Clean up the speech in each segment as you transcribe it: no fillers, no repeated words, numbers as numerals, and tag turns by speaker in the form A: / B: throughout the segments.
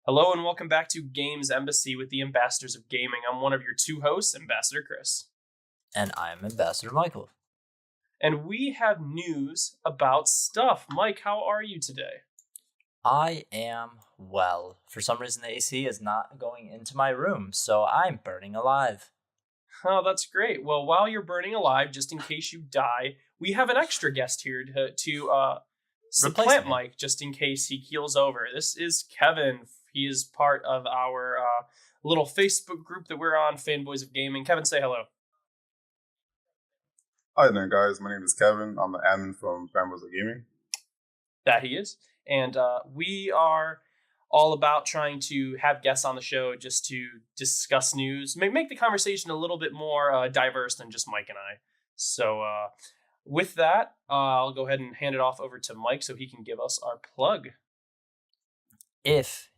A: Hello and welcome back to Games Embassy with the Ambassadors of Gaming. I'm one of your two hosts, Ambassador Chris.
B: And I'm Ambassador Michael.
A: And we have news about stuff. Mike, how are you today?
B: I am well. For some reason, the AC is not going into my room, so I'm burning alive.
A: Oh, that's great. Well, while you're burning alive, just in case you die, we have an extra guest here to supplant Mike, just in case he keels over. This is Kevin. He is part of our little Facebook group that we're on, Fanboys of Gaming. Kevin, say hello.
C: Hi there, guys. My name is Kevin. I'm an admin from Fanboys of Gaming.
A: That he is. And we are all about trying to have guests on the show just to discuss news, make the conversation a little bit more diverse than just Mike and I. So with that, I'll go ahead and hand it off over to Mike so he can give us our plug.
B: If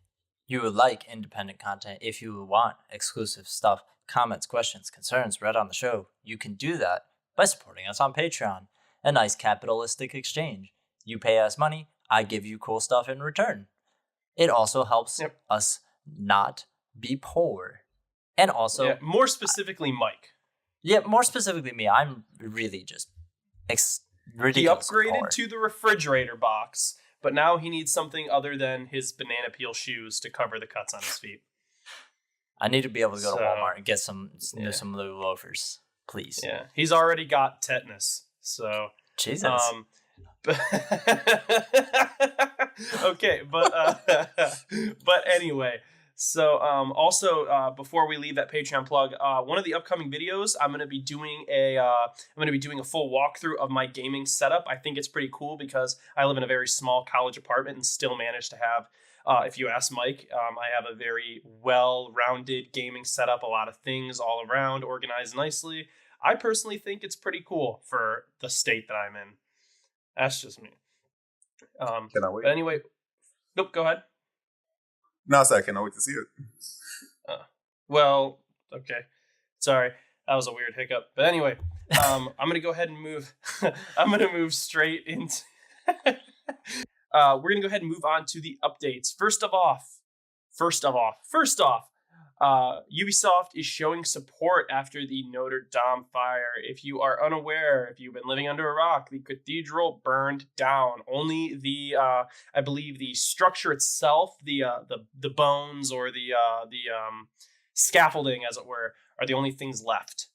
B: you would like independent content, if you want exclusive stuff, comments, questions, concerns read on the show, you can do that by supporting us on Patreon. A nice capitalistic exchange. You pay us money, I give you cool stuff in return. It also helps us not be poor. And also...
A: more specifically, Mike.
B: Yeah, more specifically me. I'm really just ridiculous.
A: He upgraded to the refrigerator box, but now he needs something other than his banana peel shoes to cover the cuts on his feet.
B: I need to be able to go to Walmart and get some new loafers, please.
A: Yeah, he's already got tetanus, so...
B: Jesus.
A: Okay, but anyway, so also before we leave that Patreon plug, one of the upcoming videos I'm going to be doing a full walkthrough of my gaming setup. I think it's pretty cool because I live in a very small college apartment and still manage to have, if you ask Mike, I have a very well-rounded gaming setup, a lot of things all around, organized nicely. I personally think it's pretty cool for the state that I'm in. That's just me.
C: Can I wait?
A: But anyway, nope, go ahead.
C: No, I cannot wait to see it.
A: Well, okay. Sorry, that was a weird hiccup. But anyway, I'm going to go ahead and move. I'm going to move straight into... we're going to go ahead and move on to the updates. First off, Ubisoft is showing support after the Notre-Dame fire. If you are unaware, if you've been living under a rock, the cathedral burned down. Only the, I believe, the structure itself, the bones or the scaffolding, as it were, are the only things left.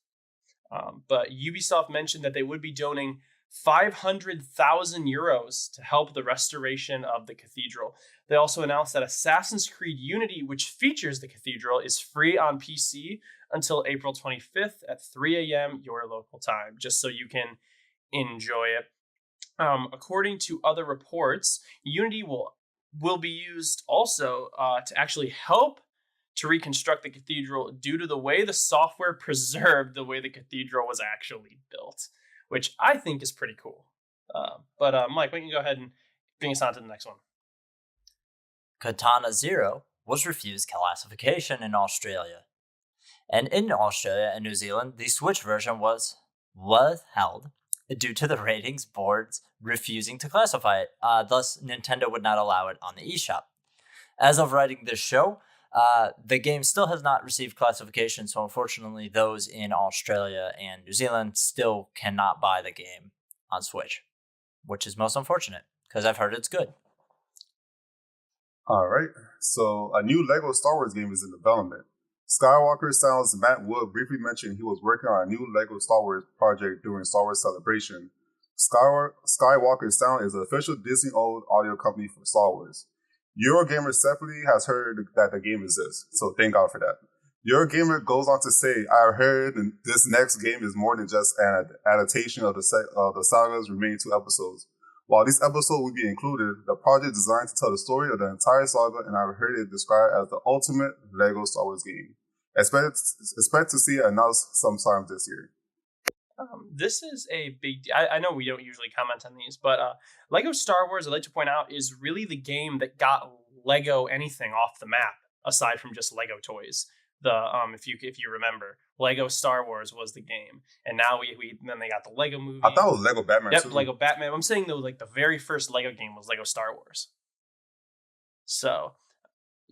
A: But Ubisoft mentioned that they would be donating 500,000 euros to help the restoration of the cathedral. They also announced that Assassin's Creed Unity, which features the cathedral, is free on PC until April 25th at 3 a.m. your local time, just so you can enjoy it. According to other reports, Unity will be used also to actually help to reconstruct the cathedral due to the way the software preserved the way the cathedral was actually built, which I think is pretty cool. But Mike, we can go ahead and bring us on to the next one.
B: Katana Zero was refused classification in Australia. And in Australia and New Zealand, the Switch version was held due to the ratings boards refusing to classify it. Thus, Nintendo would not allow it on the eShop. As of writing this show, the game still has not received classification, so unfortunately those in Australia and New Zealand still cannot buy the game on Switch, which is most unfortunate, because I've heard it's good.
C: Alright, so a new LEGO Star Wars game is in development. Skywalker Sound's Matt Wood briefly mentioned he was working on a new LEGO Star Wars project during Star Wars Celebration. Skywalker Sound is the official Disney-owned audio company for Star Wars. Eurogamer separately has heard that the game exists, so thank God for that. Eurogamer goes on to say, I heard this next game is more than just an adaptation of the saga's remaining 2 episodes. While this episode will be included, the project is designed to tell the story of the entire saga, and I've heard it described as the ultimate LEGO Star Wars game. Expect to see it announced sometime this year.
A: This is a big... I know we don't usually comment on these, but LEGO Star Wars, I'd like to point out, is really the game that got LEGO anything off the map, aside from just LEGO toys. If you remember, Lego Star Wars was the game, and now then they got the Lego movie.
C: I thought it was Lego Batman.
A: Yep,
C: too.
A: Lego Batman. I'm saying though, like the very first Lego game was Lego Star Wars. So,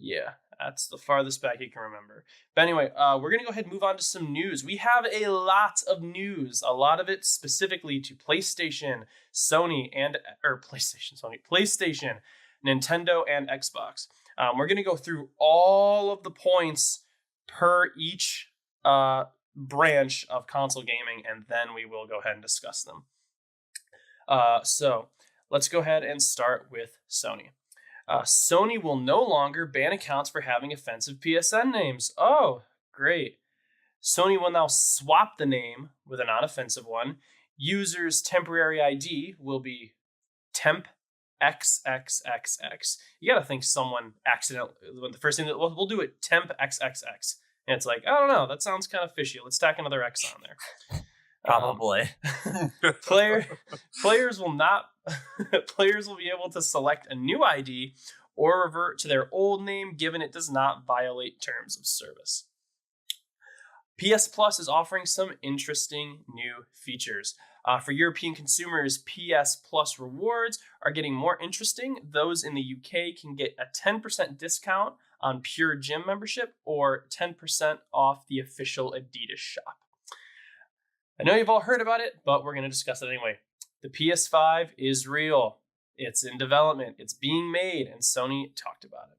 A: Yeah, that's the farthest back you can remember. But anyway, we're going to go ahead and move on to some news. We have a lot of news, a lot of it specifically to PlayStation, PlayStation, Nintendo, and Xbox. We're going to go through all of the points per each branch of console gaming, and then we will go ahead and discuss them. So let's go ahead and start with Sony. Sony will no longer ban accounts for having offensive PSN names. Oh, great. Sony will now swap the name with a non-offensive one. Users' temporary ID will be temp XXXX. You gotta think someone accidentally, the first thing that we'll do it, temp XXX. And it's like, I don't know, that sounds kind of fishy. Let's tack another X on there.
B: Probably.
A: Players will be able to select a new ID or revert to their old name given it does not violate terms of service. PS Plus is offering some interesting new features. For European consumers, PS Plus rewards are getting more interesting. Those in the UK can get a 10% discount on pure gym membership or 10% off the official Adidas shop. I know you've all heard about it, but we're going to discuss it anyway. The PS5 is real. It's in development. It's being made, and Sony talked about it.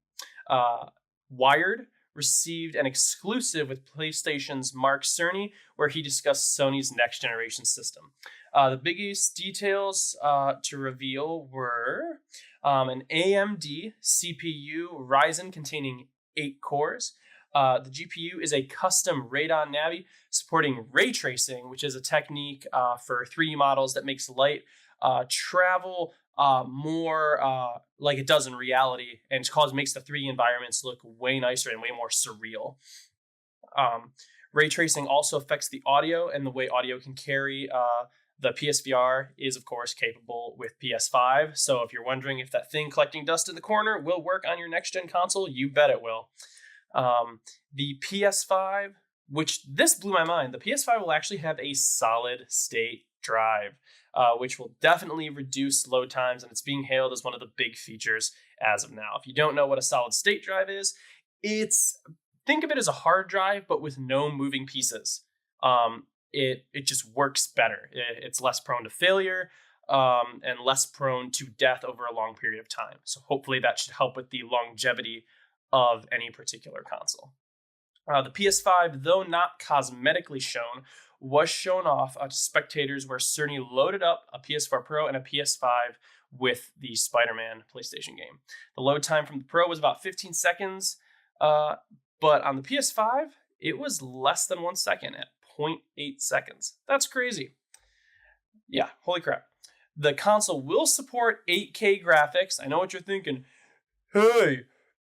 A: Wired received an exclusive with PlayStation's Mark Cerny, where he discussed Sony's next generation system. The biggest details to reveal were an AMD CPU Ryzen containing 8 cores. The GPU is a custom Radeon Navi supporting ray tracing, which is a technique for 3D models that makes light travel more like it does in reality, and makes the 3D environments look way nicer and way more surreal. Ray tracing also affects the audio and the way audio can carry. The PSVR is, of course, capable with PS5. So if you're wondering if that thing collecting dust in the corner will work on your next-gen console, you bet it will. The PS5, which this blew my mind, the PS5 will actually have a solid-state drive, which will definitely reduce load times, and it's being hailed as one of the big features as of now. If you don't know what a solid-state drive is, think of it as a hard drive, but with no moving pieces. It just works better. It's less prone to failure and less prone to death over a long period of time. So hopefully that should help with the longevity of any particular console. The PS5, though not cosmetically shown, was shown off to spectators where Cerny loaded up a PS4 Pro and a PS5 with the Spider-Man PlayStation game. The load time from the Pro was about 15 seconds, but on the PS5, it was less than 1 second at 0.8 seconds. That's crazy. Yeah, holy crap. The console will support 8K graphics. I know what you're thinking. Hey,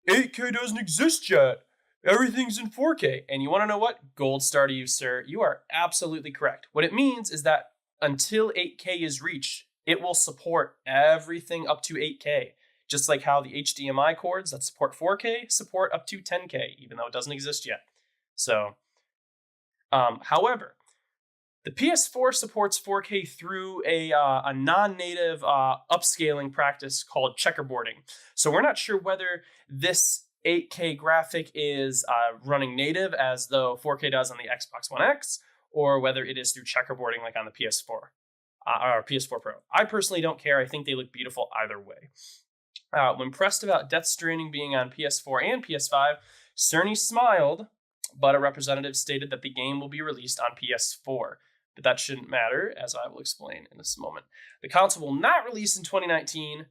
A: 8K doesn't exist yet. Everything's in 4K. And you want to know what? Gold star to you, sir. You are absolutely correct. What it means is that until 8K is reached, it will support everything up to 8K. Just like how the HDMI cords that support 4K support up to 10K, even though it doesn't exist yet. So, however, the PS4 supports 4K through a non-native upscaling practice called checkerboarding. So we're not sure whether this 8K graphic is running native as though 4K does on the Xbox One X, or whether it is through checkerboarding like on the PS4 or PS4 Pro. I personally don't care. I think they look beautiful either way. When pressed about Death Stranding being on PS4 and PS5, Cerny smiled, but a representative stated that the game will be released on PS4. But that shouldn't matter, as I will explain in this moment. The console will not release in 2019,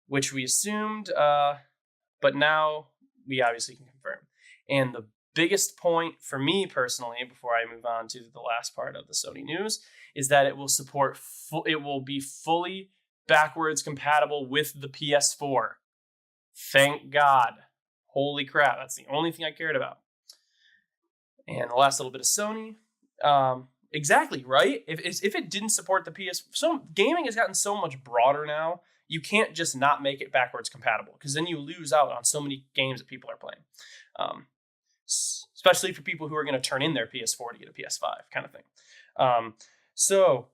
A: which we assumed, but now we obviously can confirm. And the biggest point for me personally, before I move on to the last part of the Sony news, is that it will support, it will be fully backwards compatible with the PS4. Thank God. Holy crap, that's the only thing I cared about. And the last little bit of Sony. Exactly, right? If it didn't support the PS... So gaming has gotten so much broader now, you can't just not make it backwards compatible, because then you lose out on so many games that people are playing. Especially for people who are going to turn in their PS4 to get a PS5 kind of thing. So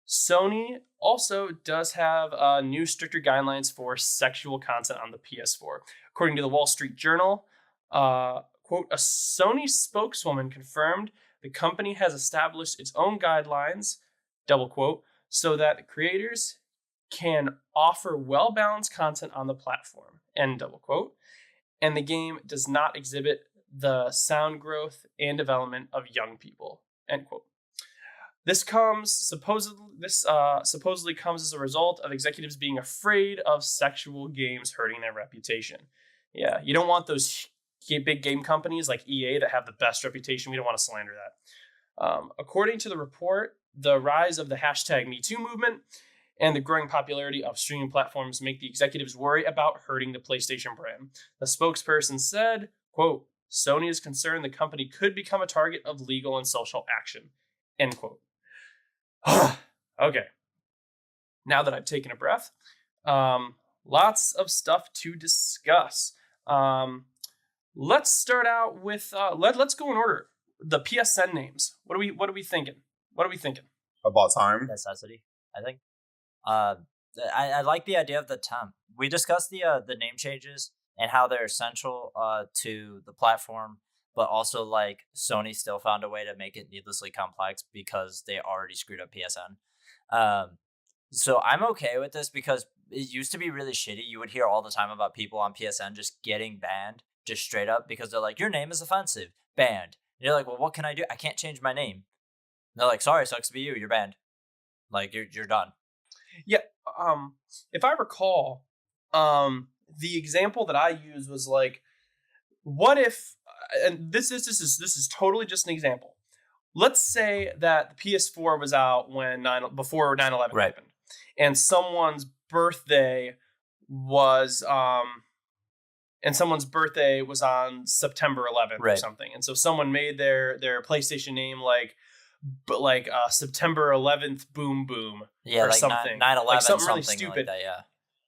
A: Sony also does have new stricter guidelines for sexual content on the PS4. According to the Wall Street Journal, quote, a Sony spokeswoman confirmed the company has established its own guidelines, double quote, so that creators can offer well-balanced content on the platform, end double quote, and the game does not exhibit the sound growth and development of young people, end quote. This supposedly comes as a result of executives being afraid of sexual games hurting their reputation. Yeah, you don't want those big game companies like EA that have the best reputation. We don't want to slander that. According to the report, the rise of the hashtag #MeToo movement and the growing popularity of streaming platforms make the executives worry about hurting the PlayStation brand. The spokesperson said, quote, Sony is concerned the company could become a target of legal and social action, end quote. Okay. Now that I've taken a breath, lots of stuff to discuss. Let's start out with let's go in order. The PSN names. What are we thinking?
C: About time.
B: Necessity, I think. I like the idea of the temp. We discussed the name changes and how they're essential to the platform, but also like Sony still found a way to make it needlessly complex because they already screwed up PSN. So I'm okay with this because it used to be really shitty. You would hear all the time about people on PSN just getting banned, just straight up, because they're like, your name is offensive, banned. And you're like, well, what can I do? I can't change my name. And they're like, sorry, sucks to be you. You're banned. Like you're done.
A: Yeah. If I recall, the example that I used was like, what if, and this is totally just an example. Let's say that the PS4 was out before 9/11
B: right.
A: happened, and someone's birthday was on September 11th
B: right.
A: or something, and so someone made their PlayStation name like September 11th Boom Boom,
B: yeah,
A: or
B: like
A: something,
B: 9/11,
A: like something really
B: something
A: stupid,
B: like that, yeah.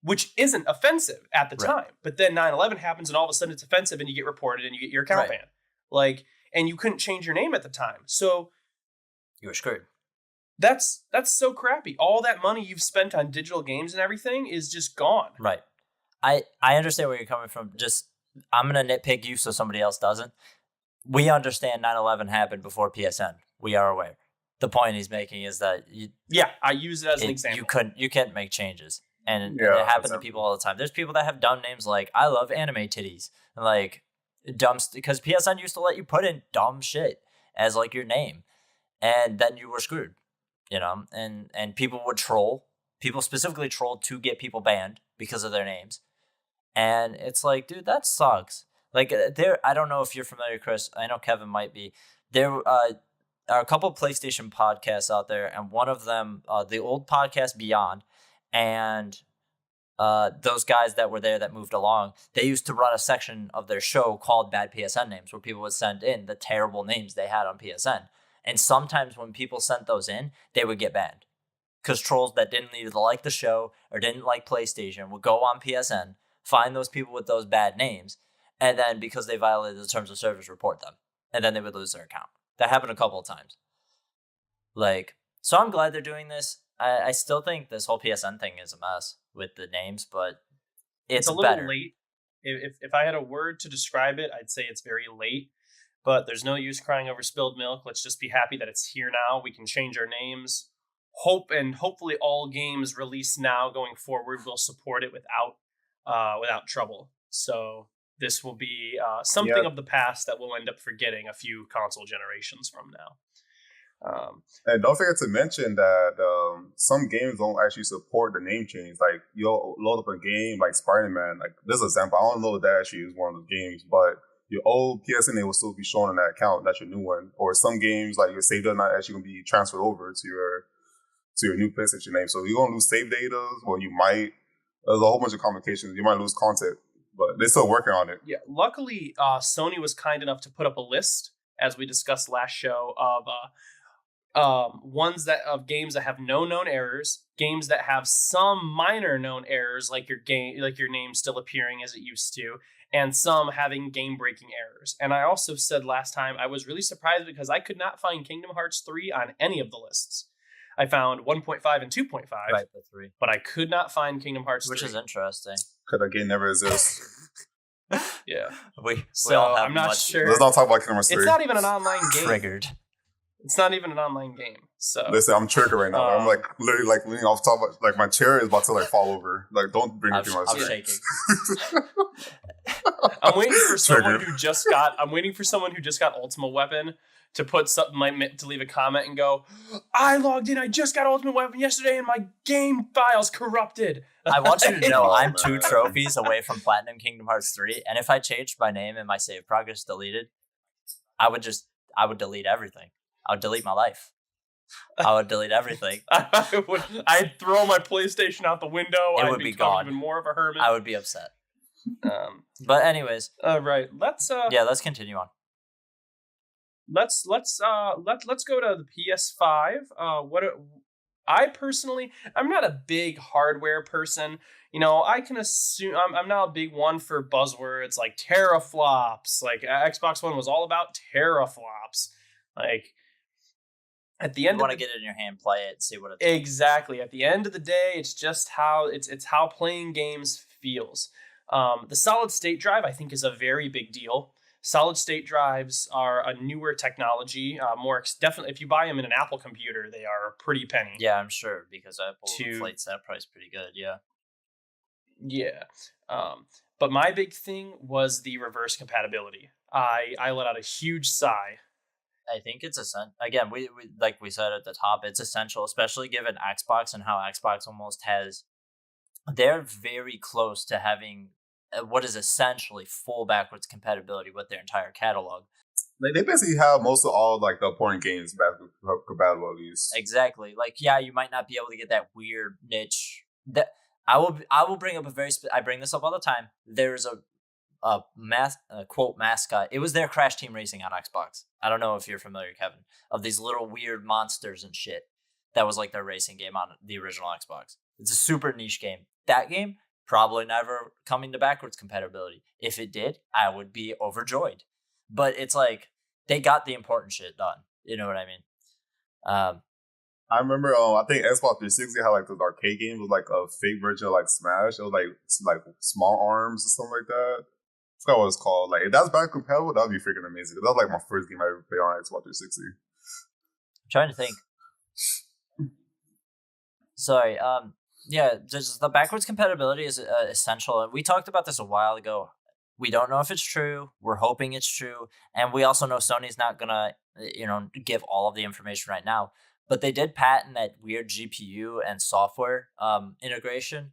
A: Which isn't offensive at the
B: Right.
A: time, but then 9/11 happens, and all of a sudden it's offensive, and you get reported, and you get your account
B: Right.
A: banned, like, and you couldn't change your name at the time, so
B: You were screwed.
A: that's so crappy. All that money you've spent on digital games and everything is just gone.
B: Right. I understand where you're coming from. Just I'm gonna nitpick you so somebody else doesn't. We understand 9/11 happened before PSN. We are aware. The point he's making is that
A: I use it as an example.
B: You can't make changes, and
C: Yeah,
B: it happens to people all the time. There's people that have dumb names like I love anime titties, and like dumb because PSN used to let you put in dumb shit as like your name, and then you were screwed, and people would troll. People specifically trolled to get people banned because of their names, and it's like, dude, that sucks. Like I don't know if you're familiar, Chris. I know Kevin might be. There are a couple of PlayStation podcasts out there, and one of them, the old podcast Beyond, and those guys that were there that moved along, they used to run a section of their show called Bad PSN Names, where people would send in the terrible names they had on PSN. And sometimes when people sent those in, they would get banned. Because trolls that didn't either like the show or didn't like PlayStation would go on PSN, find those people with those bad names, and then because they violated the terms of service, report them. And then they would lose their account. That happened a couple of times. So I'm glad they're doing this. I still think this whole PSN thing is a mess with the names, but it's
A: a little
B: better.
A: late. If I had a word to describe it, I'd say it's very late. But there's no use crying over spilled milk. Let's just be happy that it's here now. We can change our names. Hopefully all games released now going forward will support it without trouble. So this will be something of the past that we'll end up forgetting a few console generations from now.
C: And don't forget to mention that some games don't actually support the name change. Like, you'll load up a game like Spider-Man. Like, this example, I don't know if that actually is one of the games, but your old PSN name will still be shown in that account. That's your new one. Or some games, like your save data, not actually going to be transferred over to your new PlayStation name. So you're going to lose save data, or you might. There's a whole bunch of complications. You might lose content, but they're still working on it.
A: Yeah, luckily, Sony was kind enough to put up a list, as we discussed last show, of games that have no known errors, games that have some minor known errors, like your name still appearing as it used to, and some having game-breaking errors. And I also said last time I was really surprised because I could not find Kingdom Hearts 3 on any of the lists. I found 1.5 and 2.5,
B: right, the 3.
A: But I could not find Kingdom Hearts 3.
B: Which is interesting.
C: Because that game never exists.
A: Yeah.
B: We
A: So
B: all have
A: I'm not
B: much
A: sure.
C: Let's not talk about Kingdom Hearts 3.
A: It's not even an online game.
B: triggered.
A: It's not even an online game. So
C: Listen, I'm triggered right now. I'm like literally like leaning off top of, like my chair is about to like fall over. Like don't bring me Kingdom Hearts
B: I'm
C: 3.
B: shaking.
A: I'm waiting for someone
C: Triggered.
A: who just got. I'm waiting for someone who just got Ultimate Weapon to put something, to leave a comment and go, "I logged in. I just got Ultimate Weapon yesterday, and my game file's corrupted."
B: I want you to know
C: Oh,
B: I'm 2
C: man.
B: trophies away from Platinum Kingdom Hearts 3, and if I changed my name and my save progress deleted, I would delete everything. I would delete my life. I would delete everything.
A: I'd throw my PlayStation out the window.
B: It
A: I'd
B: would be
A: become
B: gone.
A: even more of a hermit.
B: I would be upset.
A: But
B: anyways,
A: right. Let's
B: continue on.
A: let's go to the PS5. I personally, I'm not a big hardware person. I can assume I'm not a big one for buzzwords like teraflops. Like Xbox One was all about teraflops. Like at the end,
B: You want to get it in your hand, play it, see what it's
A: exactly. At the end of the day, it's just how it's how playing games feels. The solid state drive, I think, is a very big deal. Solid state drives are a newer technology. Definitely, if you buy them in an Apple computer, they are a pretty penny.
B: Yeah, I'm sure, because Apple inflates that price pretty good. Yeah.
A: Yeah. But my big thing was the reverse compatibility. I let out a huge sigh.
B: I think it's essential. Again, we like we said at the top, it's essential, especially given Xbox and how Xbox almost has. They're very close to having what is essentially full backwards compatibility with their entire catalog.
C: Like they basically have most of all like the important games backwards compatibilities.
B: Exactly. Like, yeah, you might not be able to get that weird niche. That I will bring up I bring this up all the time. There's a quote mascot. It was their Crash Team Racing on Xbox. I don't know if you're familiar, Kevin, of these little weird monsters and shit. That was like their racing game on the original Xbox. It's a super niche game. That game probably never coming to backwards compatibility. If it did, I would be overjoyed. But it's like they got the important shit done. You know what I mean?
C: I remember, I think Xbox 360 had like those arcade games with like a fake version of like Smash. It was like small arms or something like that. I forgot what it's called. Like if that's back compatible, that'd be freaking amazing. That was like my first game I ever played on Xbox 360.
B: I'm trying to think. Sorry. Yeah, just the backwards compatibility is essential. We talked about this a while ago. We don't know if it's true. We're hoping it's true, and we also know Sony's not gonna, give all of the information right now. But they did patent that weird GPU and software integration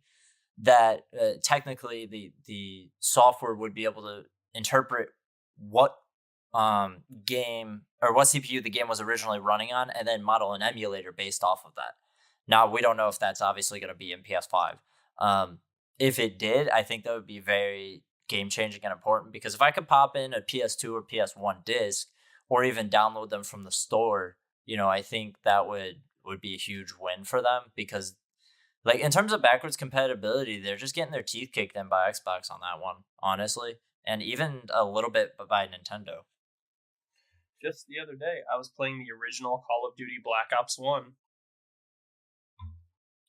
B: that technically the software would be able to interpret what game or what CPU the game was originally running on, and then model an emulator based off of that. Now, we don't know if that's obviously going to be in PS5. If it did, I think that would be very game-changing and important, because if I could pop in a PS2 or PS1 disc or even download them from the store, I think that would be a huge win for them, because like in terms of backwards compatibility, they're just getting their teeth kicked in by Xbox on that one, honestly, and even a little bit by Nintendo.
A: Just the other day, I was playing the original Call of Duty Black Ops 1.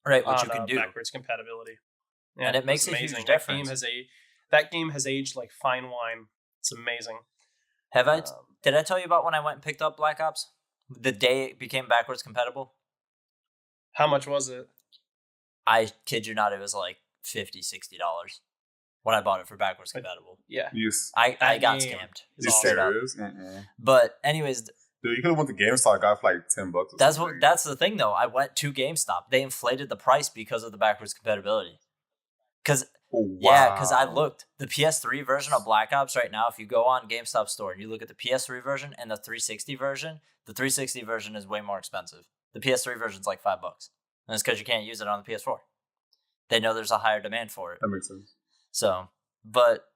B: Right, which you can do.
A: Backwards compatibility. Yeah,
B: and it makes a huge difference.
A: That game has aged like fine wine. It's amazing.
B: Did I tell you about when I went and picked up Black Ops? The day it became backwards compatible?
A: How much was it?
B: I kid you not, it was like $50, $60 when I bought it for backwards compatible.
A: Yeah.
C: Yes.
B: I got scammed.
C: You serious?
B: But anyways,
C: dude, you could have went to GameStop and got for like $10.
B: That's the thing though. I went to GameStop. They inflated the price because of the backwards compatibility. Because I looked. The PS3 version of Black Ops right now, if you go on GameStop store and you look at the PS3 version and the 360 version, the 360 version is way more expensive. The PS3 version is like $5. And it's because you can't use it on the PS4. They know there's a higher demand for it.
C: That makes sense.
B: So, but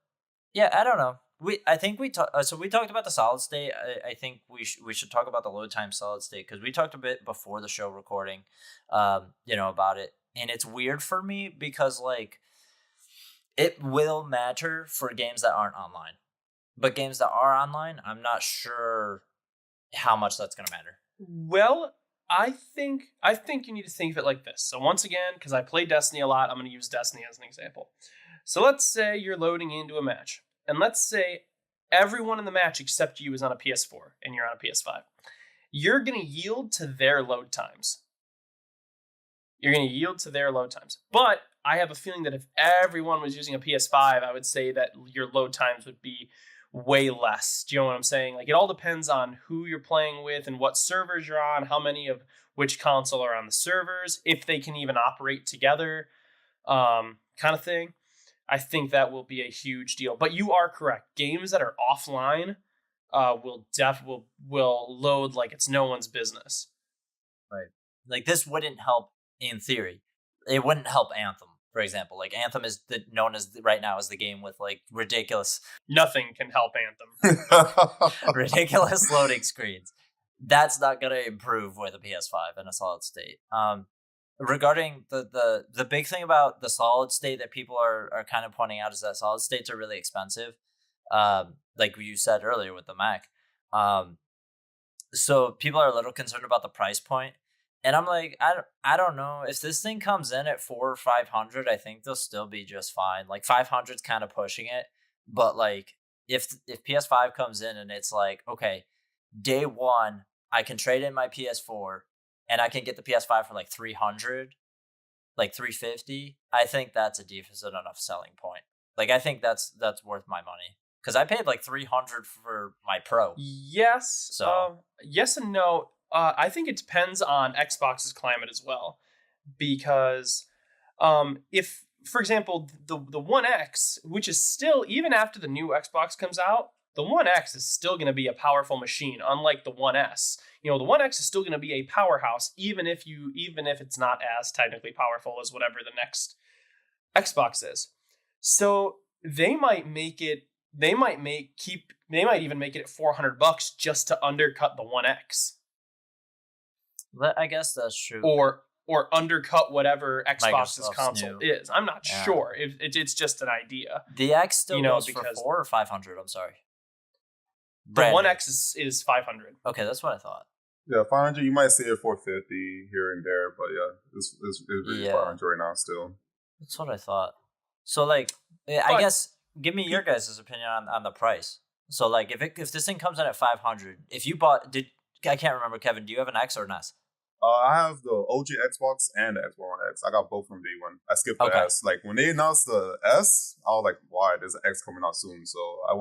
B: yeah, I don't know. We talked about the solid state. I think we should talk about the load time solid state, because we talked a bit before the show recording, about it, and it's weird for me because like it will matter for games that aren't online, but games that are online, I'm not sure how much that's gonna matter.
A: Well, I think you need to think of it like this. So once again, because I play Destiny a lot, I'm going to use Destiny as an example. So let's say you're loading into a match. and let's say everyone in the match except you is on a PS4 and you're on a PS5, you're going to yield to their load times. But I have a feeling that if everyone was using a PS5, I would say that your load times would be way less. Do you know what I'm saying? Like, it all depends on who you're playing with and what servers you're on, how many of which console are on the servers, if they can even operate together, kind of thing. I think that will be a huge deal. But you are correct. Games that are offline will load like it's no one's business.
B: Right. Like, this wouldn't help in theory. It wouldn't help Anthem, for example. Like, Anthem is known as right now as the game with like ridiculous.
A: Nothing can help Anthem.
B: Ridiculous loading screens. That's not going to improve with a PS5 in a solid state. Regarding the big thing about the solid state that people are kind of pointing out is that solid states are really expensive. Like you said earlier with the Mac. So people are a little concerned about the price point. And I'm like, I don't know. If this thing comes in at $400 or $500, I think they'll still be just fine. Like, 500's kind of pushing it. But like, if PS5 comes in and it's like, okay, day one, I can trade in my PS4 and I can get the PS5 for like $300, like $350, I think that's a decent enough selling point. Like, I think that's worth my money. Because I paid like $300 for my Pro.
A: Yes.
B: So
A: yes and no. I think it depends on Xbox's climate as well, because if, for example, the One X, which is still, even after the new Xbox comes out, the One X is still going to be a powerful machine, unlike the One S. You know, the One X is still going to be a powerhouse, even if it's not as technically powerful as whatever the next Xbox is. So they might make it. They might even make it at $400 just to undercut the One X.
B: I guess that's true.
A: Or undercut whatever Xbox's console is. I'm not sure. It's just an idea.
B: The X still goes for $400 or $500. I'm sorry.
A: The One X is $500.
B: Okay, that's what I thought.
C: Yeah, $500. You might see it $450 here and there, but yeah, it's really $500 right now still.
B: That's what I thought. So like, I guess give me your guys' opinion on the price. So like, if this thing comes in at $500, if you bought, I can't remember, Kevin, do you have an X or an S?
C: I have the OG Xbox and the Xbox One X. I got both from day one. I skipped the S. Like, when they announced the S, I was like, why? There's an X coming out soon. So I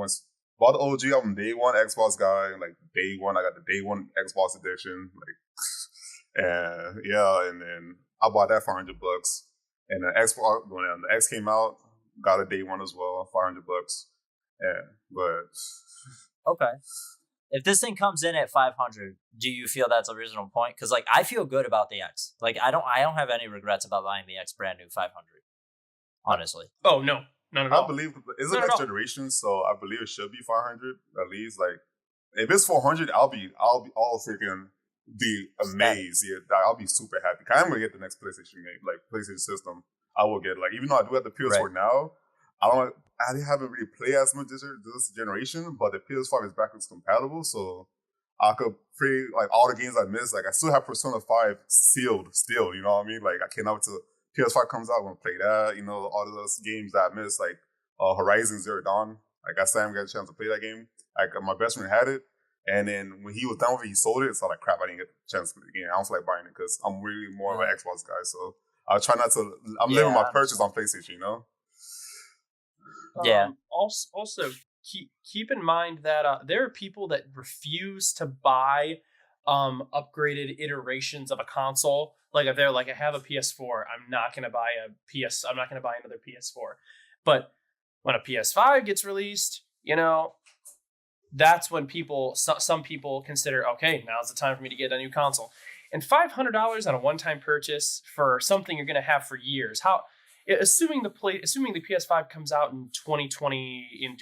C: bought the OG. I'm day one Xbox guy. Like, day one, I got the day one Xbox edition. Like, and then I bought that for $100. And the Xbox, when the X came out, got a day one as well, $500. Yeah, but
B: okay. If this thing comes in at $500, do you feel that's a reasonable point? Because like, I feel good about the X. Like, I don't have any regrets about buying the X brand new 500. Honestly.
A: Oh no, none at all.
C: I believe it's the next generation, so I believe it should be 500 at least. Like, if it's 400, I'll be all freaking be amazed. Yeah, I'll be super happy. I'm gonna get the next PlayStation game, like PlayStation system. I will get, like, even though I do have the PS4 now, I haven't really played as much this generation, but the PS5 is backwards compatible, so I could play like all the games I missed. Like, I still have Persona 5 sealed still, you know what I mean? Like, I can't wait till PS5 comes out, I'm gonna play that, you know, all of those games that I missed, like Horizon Zero Dawn. Like, I still haven't got a chance to play that game. Like, my best friend had it, and then when he was done with it, he sold it, so like, crap, I didn't get the chance to play the game. I don't feel like buying it because I'm really more of an Xbox guy, so I'll try not to, I'm living my purchase on PlayStation, you know?
B: Yeah.
A: Also, keep in mind that there are people that refuse to buy upgraded iterations of a console. Like, if they're like, I have a PS4, I'm not gonna buy another PS4. But when a PS5 gets released, you know, that's when some people consider, okay, now's the time for me to get a new console. And $500 on a one-time purchase for something you're gonna have for years. Assuming the PS5 comes out in 2020,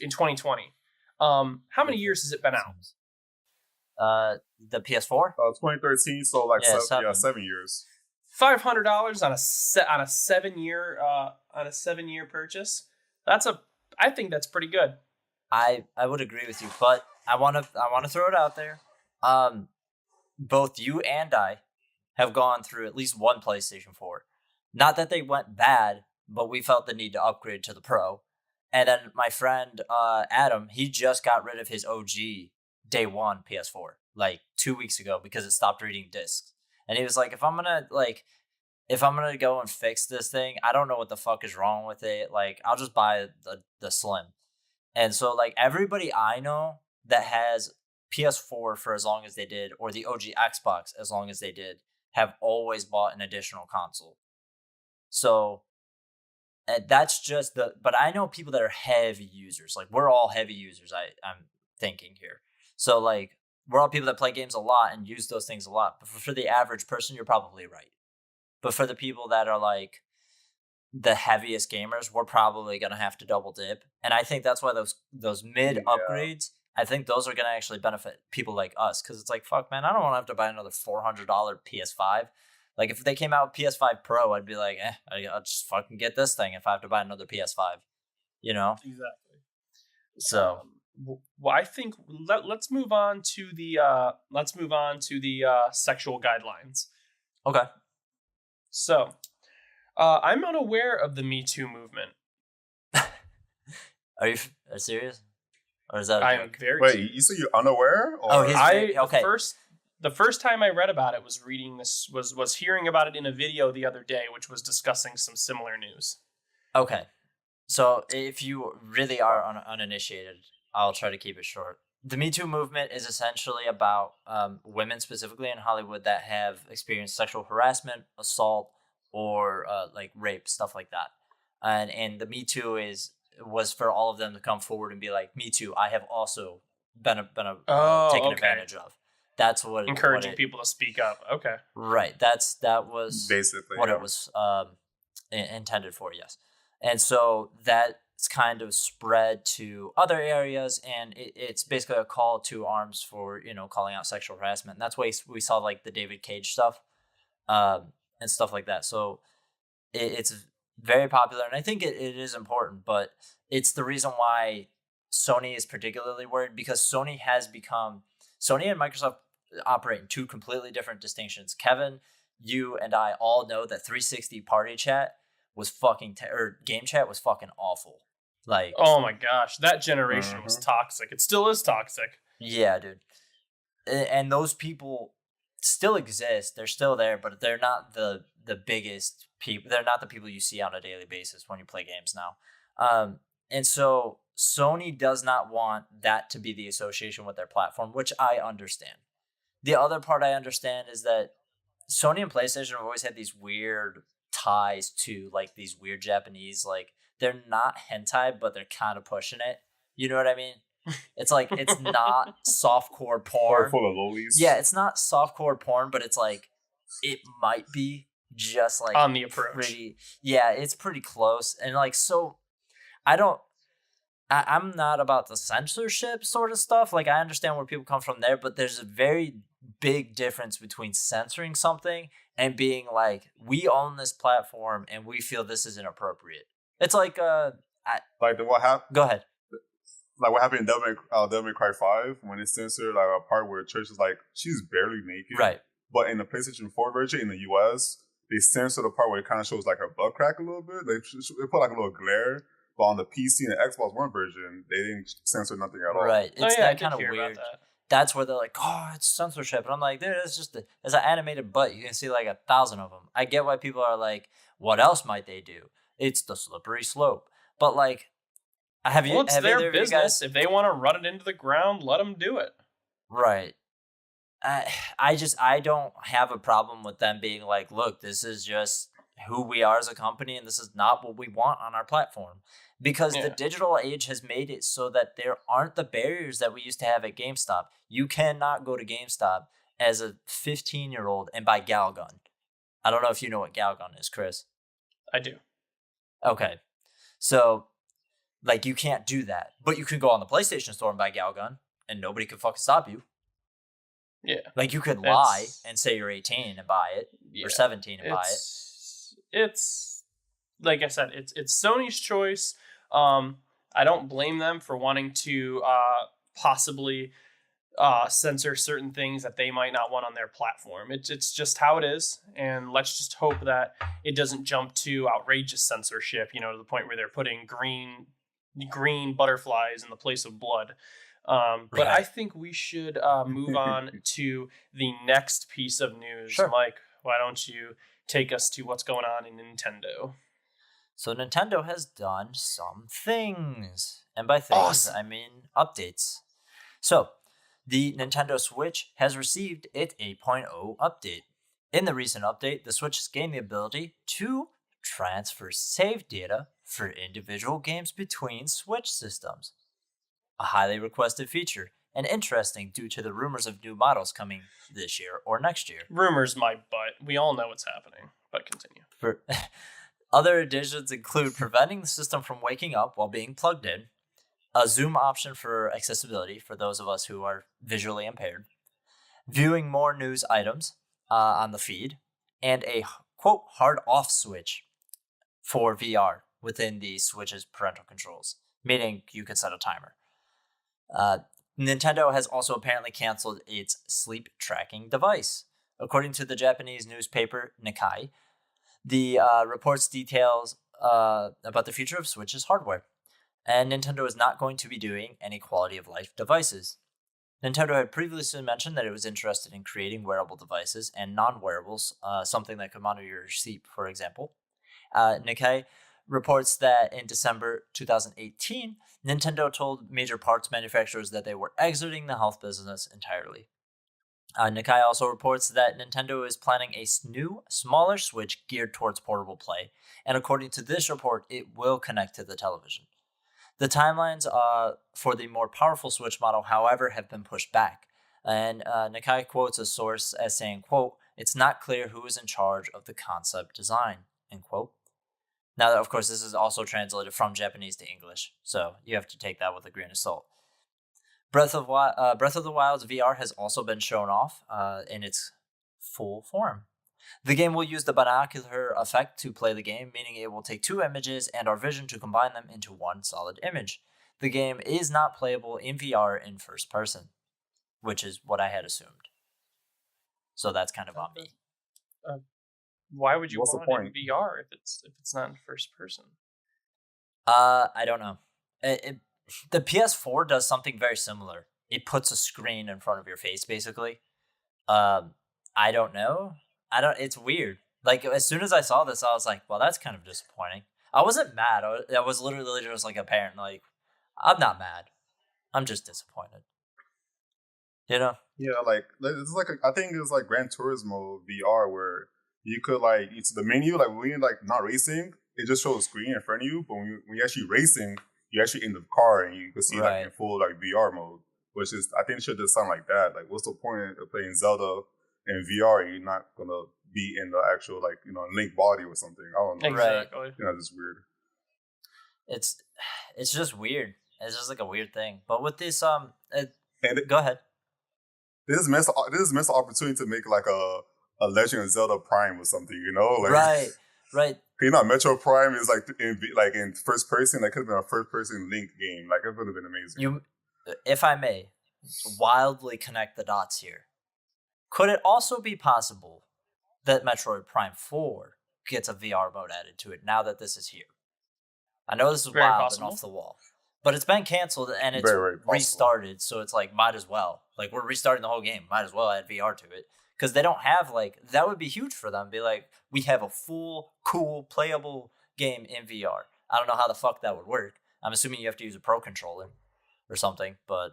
A: how many years has it been
B: out? The PS4?
C: 2013, so like 7 years.
A: $500 on a 7 year purchase. I think that's pretty good.
B: I would agree with you, but I want to throw it out there. Both you and I have gone through at least one PlayStation 4. Not that they went bad, but we felt the need to upgrade to the Pro. And then my friend Adam, he just got rid of his OG day one PS4 like 2 weeks ago because it stopped reading discs. And he was like, if I'm gonna go and fix this thing, I don't know what the fuck is wrong with it. Like, I'll just buy the Slim. And so like everybody I know that has PS4 for as long as they did, or the OG Xbox as long as they did, have always bought an additional console. So that's just but I know people that are heavy users. Like, we're all heavy users, I'm thinking here. So like, we're all people that play games a lot and use those things a lot. But for the average person, you're probably right. But for the people that are like the heaviest gamers, we're probably gonna have to double dip. And I think that's why those mid upgrades, I think those are gonna actually benefit people like us, because it's like, fuck, man, I don't want to have to buy another $400 PS5. Like, if they came out with PS5 Pro, I'd be like, I'll just fucking get this thing if I have to buy another PS5. You know?
A: Exactly.
B: So,
A: well, I think let's move on to the sexual guidelines.
B: okay.
A: So, I'm unaware of the Me Too movement.
B: Are you serious? Or is that?
A: I am very.
C: Wait, you said you're unaware? Or?
B: Oh, okay.
A: The first time I read about it was was hearing about it in a video the other day, which was discussing some similar news.
B: Okay. So if you really are uninitiated, I'll try to keep it short. The Me Too movement is essentially about women specifically in Hollywood that have experienced sexual harassment, assault, or like rape, stuff like that. And the Me Too was for all of them to come forward and be like, me too, I have also been taken advantage of. That's what
A: encouraging people to speak up. Okay,
B: right. That was
C: basically
B: what it was intended for. Yes, and so that's kind of spread to other areas, and it's basically a call to arms for calling out sexual harassment. And that's why we saw like the David Cage stuff, and stuff like that. So it's very popular, and I think it is important, but it's the reason why Sony is particularly worried, because Sony and Microsoft operate in two completely different distinctions. Kevin, you and I all know that 360 party chat was fucking or game chat was fucking awful. Like,
A: oh my gosh, that generation was toxic. It still is toxic.
B: Yeah, dude. And those people still exist. They're still there, but they're not the biggest people. They're not the people you see on a daily basis when you play games now. And so Sony does not want that to be the association with their platform, which I understand. The other part I understand is that Sony and PlayStation have always had these weird ties to like these weird Japanese, like, they're not hentai, but they're kind of pushing it. You know what I mean? It's like, it's not softcore porn.
C: Full of lolies.
B: Yeah, it's not softcore porn, but it's like, it might be just like
A: on the approach.
B: Yeah, it's pretty close. And like, so I'm not about the censorship sort of stuff. Like, I understand where people come from there, but there's a very big difference between censoring something and being like, we own this platform and we feel this is inappropriate. It's like
C: what happened.
B: Go ahead.
C: Like what happened in Devil May Cry 5 when it censored like a part where Trish is like, she's barely naked.
B: Right.
C: But in the PlayStation 4 version in the US, they censored the part where it kind of shows like her butt crack a little bit. They put like a little glare. But on the PC and the Xbox One version, they didn't censor nothing at all.
B: Right. It's
A: that
B: kind of weird.
A: That.
B: That's where they're like, oh, it's censorship. And I'm like, dude, it's just it's an animated butt. You can see like 1,000 of them. I get why people are like, what else might they do? It's the slippery slope. But like,
A: it's their business. If they want to run it into the ground, let them do it.
B: Right. I don't have a problem with them being like, look, this is just who we are as a company, and this is not what we want on our platform. Because the digital age has made it so that there aren't the barriers that we used to have at GameStop. You cannot go to GameStop as a 15-year-old and buy Galgun. I don't know if you know what Galgun is, Chris.
A: I do.
B: Okay. So, like, you can't do that. But you can go on the PlayStation Store and buy Galgun, and nobody can fucking stop you.
A: Yeah.
B: Like, you could lie and say you're 18 and buy it, or 17 and buy it.
A: It's, like I said, it's Sony's choice. I don't blame them for wanting to possibly censor certain things that they might not want on their platform. It's just how it is, and let's just hope that it doesn't jump to outrageous censorship, to the point where they're putting green green butterflies in the place of blood. But I think we should move on to the next piece of news.
B: Sure.
A: Mike, why don't you take us to what's going on in Nintendo?
B: So Nintendo has done some things. And by things,
A: Awesome.
B: I mean updates. So, the Nintendo Switch has received its 8.0 update. In the recent update, the Switch has gained the ability to transfer save data for individual games between Switch systems. A highly requested feature, and interesting due to the rumors of new models coming this year or next year.
A: Rumors, my butt. We all know what's happening, but continue.
B: Other additions include preventing the system from waking up while being plugged in, a zoom option for accessibility for those of us who are visually impaired, viewing more news items on the feed, and a quote hard off switch for VR within the Switch's parental controls, meaning you can set a timer. Nintendo has also apparently canceled its sleep tracking device. According to the Japanese newspaper Nikkei, the reports details about the future of Switch's hardware, and Nintendo is not going to be doing any quality of life devices. Nintendo had previously mentioned that it was interested in creating wearable devices and non-wearables, something that could monitor your sleep, for example. Nikkei reports that in December 2018, Nintendo told major parts manufacturers that they were exiting the health business entirely. Nikkei also reports that Nintendo is planning a new, smaller Switch geared towards portable play, and according to this report, it will connect to the television. The timelines for the more powerful Switch model, however, have been pushed back, and Nikkei quotes a source as saying, quote, "It's not clear who is in charge of the concept design," end quote. Now, of course, this is also translated from Japanese to English, so you have to take that with a grain of salt. Breath of the Wild's VR has also been shown off in its full form. The game will use the binocular effect to play the game, meaning it will take two images and our vision to combine them into one solid image. The game is not playable in VR in first person, which is what I had assumed. So that's kind of on me.
A: Why would you
C: What's the
A: want it in
C: point?
A: VR if it's not in first person?
B: I don't know. The PS4 does something very similar. It puts a screen in front of your face, basically. I don't know. It's weird. Like, as soon as I saw this, I was like, well, that's kind of disappointing. I wasn't mad. I was literally just like a parent. Like, I'm not mad. I'm just disappointed. You know?
C: Yeah, like it's like I think it's like Gran Turismo VR where you could like it's the menu like when you're like not racing, it just shows a screen in front of you. But when you're actually racing, you're actually in the car and you can see like in full like VR mode. Which is I think it should just sound like that. Like, what's the point of playing Zelda in VR and you're not gonna be in the actual like Link body or something? I don't know.
A: Exactly.
C: It's weird.
B: It's just weird. It's just like a weird thing. But with this
C: Go
B: ahead.
C: This is missed opportunity to make like a Legend of Zelda Prime or something, like
B: right.
C: Metro Prime is like in first person. That could have been a first person Link game. Like it would have been amazing.
B: If I may, wildly connect the dots here. Could it also be possible that Metroid Prime 4 gets a VR mode added to it now that this is here? I know this is
A: Very
B: wild
A: possible.
B: and off the wall, but it's been canceled and it's
C: very
B: restarted, so it's like, might as well. Like, we're restarting the whole game. Might as well add VR to it. Because they don't have, that would be huge for them. Be like, we have a full, cool, playable game in VR. I don't know how the fuck that would work. I'm assuming you have to use a Pro Controller or something, but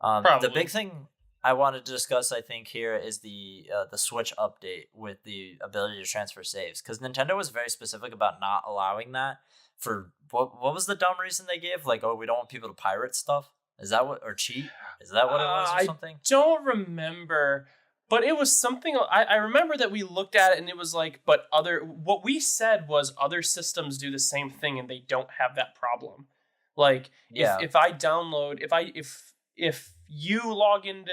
B: the big thing I wanted to discuss, I think, here is the Switch update with the ability to transfer saves, because Nintendo was very specific about not allowing that for what was the dumb reason they gave? Like, oh, we don't want people to pirate stuff. Is that what, or cheat? Is that what it was, or something?
A: I don't remember, but it was something. I remember that we looked at it and it was like, but what we said was other systems do the same thing and they don't have that problem. Like, if I download, if you log into,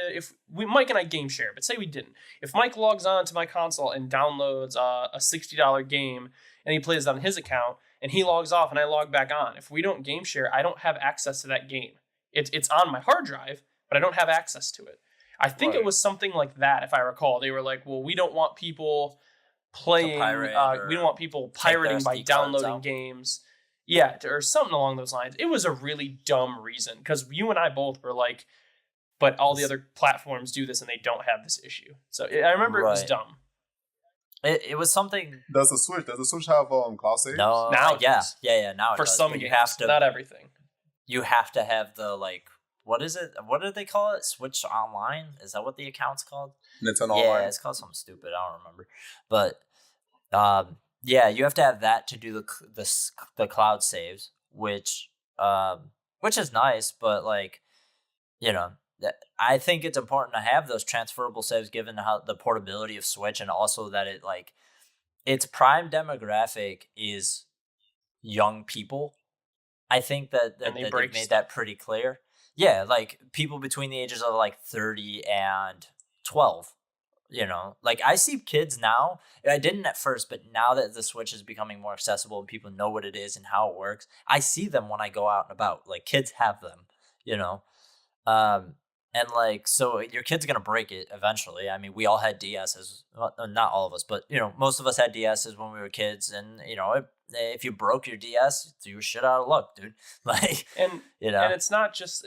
A: Mike and I game share, but say we didn't. If Mike logs on to my console and downloads a $60 game and he plays it on his account and he logs off and I log back on, if we don't game share, I don't have access to that game. It's on my hard drive, but I don't have access to it. I think it was something like that, if I recall. They were like, well, we don't want people playing, we don't want people pirating by downloading games. Yeah, or something along those lines. It was a really dumb reason because you and I both were like, but all the other platforms do this and they don't have this issue. So I remember it was dumb.
B: It was something.
C: Does the Switch have cloud save?
B: No,
A: now
B: yeah. Now
A: for
B: it does,
A: some games, you have to, not everything.
B: You have to have the what is it? What do they call it? Switch Online? Is that what the account's called?
C: Nintendo Online.
B: Yeah, it's called something stupid. I don't remember. But yeah, you have to have that to do the cloud saves, which is nice, but I think it's important to have those transferable saves given how the portability of Switch, and also that its prime demographic is young people. I think that they've made that pretty clear. Yeah, people between the ages of 30 and 12. I see kids now. I didn't at first, but now that the Switch is becoming more accessible and people know what it is and how it works, I see them when I go out and about. Kids have them, and so your kid's gonna break it eventually. I mean, we all had DSs. Well, not all of us, but most of us had DSs when we were kids, and if you broke your DS, you were shit out of luck, dude.
A: And it's not just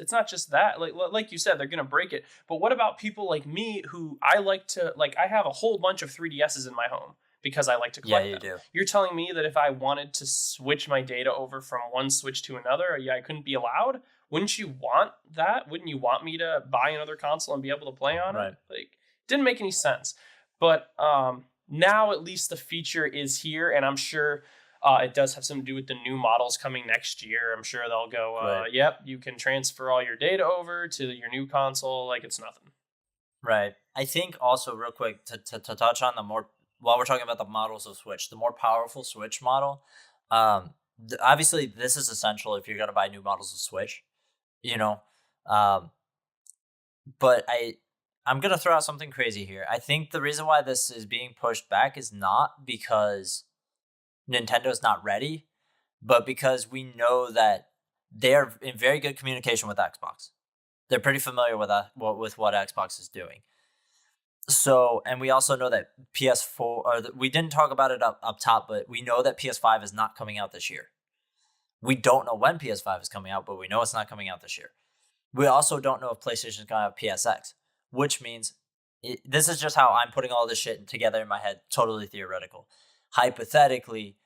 A: that. Like you said, they're gonna break it. But what about people like me who I like to I have a whole bunch of 3DSs in my home because I like to collect them.
B: Do.
A: You're telling me that if I wanted to switch my data over from one Switch to another, I couldn't be allowed? Wouldn't you want that? Wouldn't you want me to buy another console and be able to play on it? Didn't make any sense. But now at least the feature is here, and I'm sure it does have something to do with the new models coming next year. I'm sure they'll go, yep, you can transfer all your data over to your new console like it's nothing.
B: Right. I think also real quick to touch on while we're talking about the models of Switch, the more powerful Switch model, obviously this is essential if you're going to buy new models of Switch. But I'm going to throw out something crazy here. I think the reason why this is being pushed back is not because Nintendo's not ready, but because we know that they're in very good communication with Xbox. They're pretty familiar with what Xbox is doing. So, and we also know that PS4, we didn't talk about it up top, but we know that PS5 is not coming out this year. We don't know when PS5 is coming out, but we know it's not coming out this year. We also don't know if PlayStation is going to have PSX, which means this is just how I'm putting all this shit together in my head, totally theoretical. Hypothetically,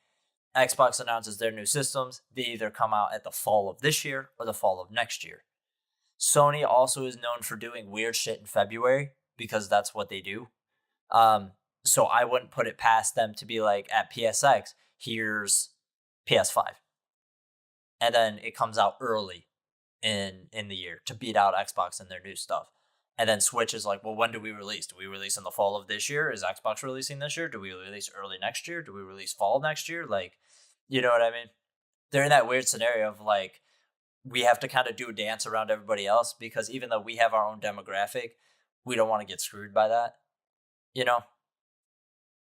B: Xbox announces their new systems. They either come out at the fall of this year or the fall of next year. Sony also is known for doing weird shit in February because that's what they do. So I wouldn't put it past them to be at PSX, here's PS5. And then it comes out early in the year to beat out Xbox and their new stuff. And then Switch is well, when do we release? Do we release in the fall of this year? Is Xbox releasing this year? Do we release early next year? Do we release fall next year? You know what I mean? They're in that weird scenario of we have to kind of do a dance around everybody else because even though we have our own demographic, we don't want to get screwed by that.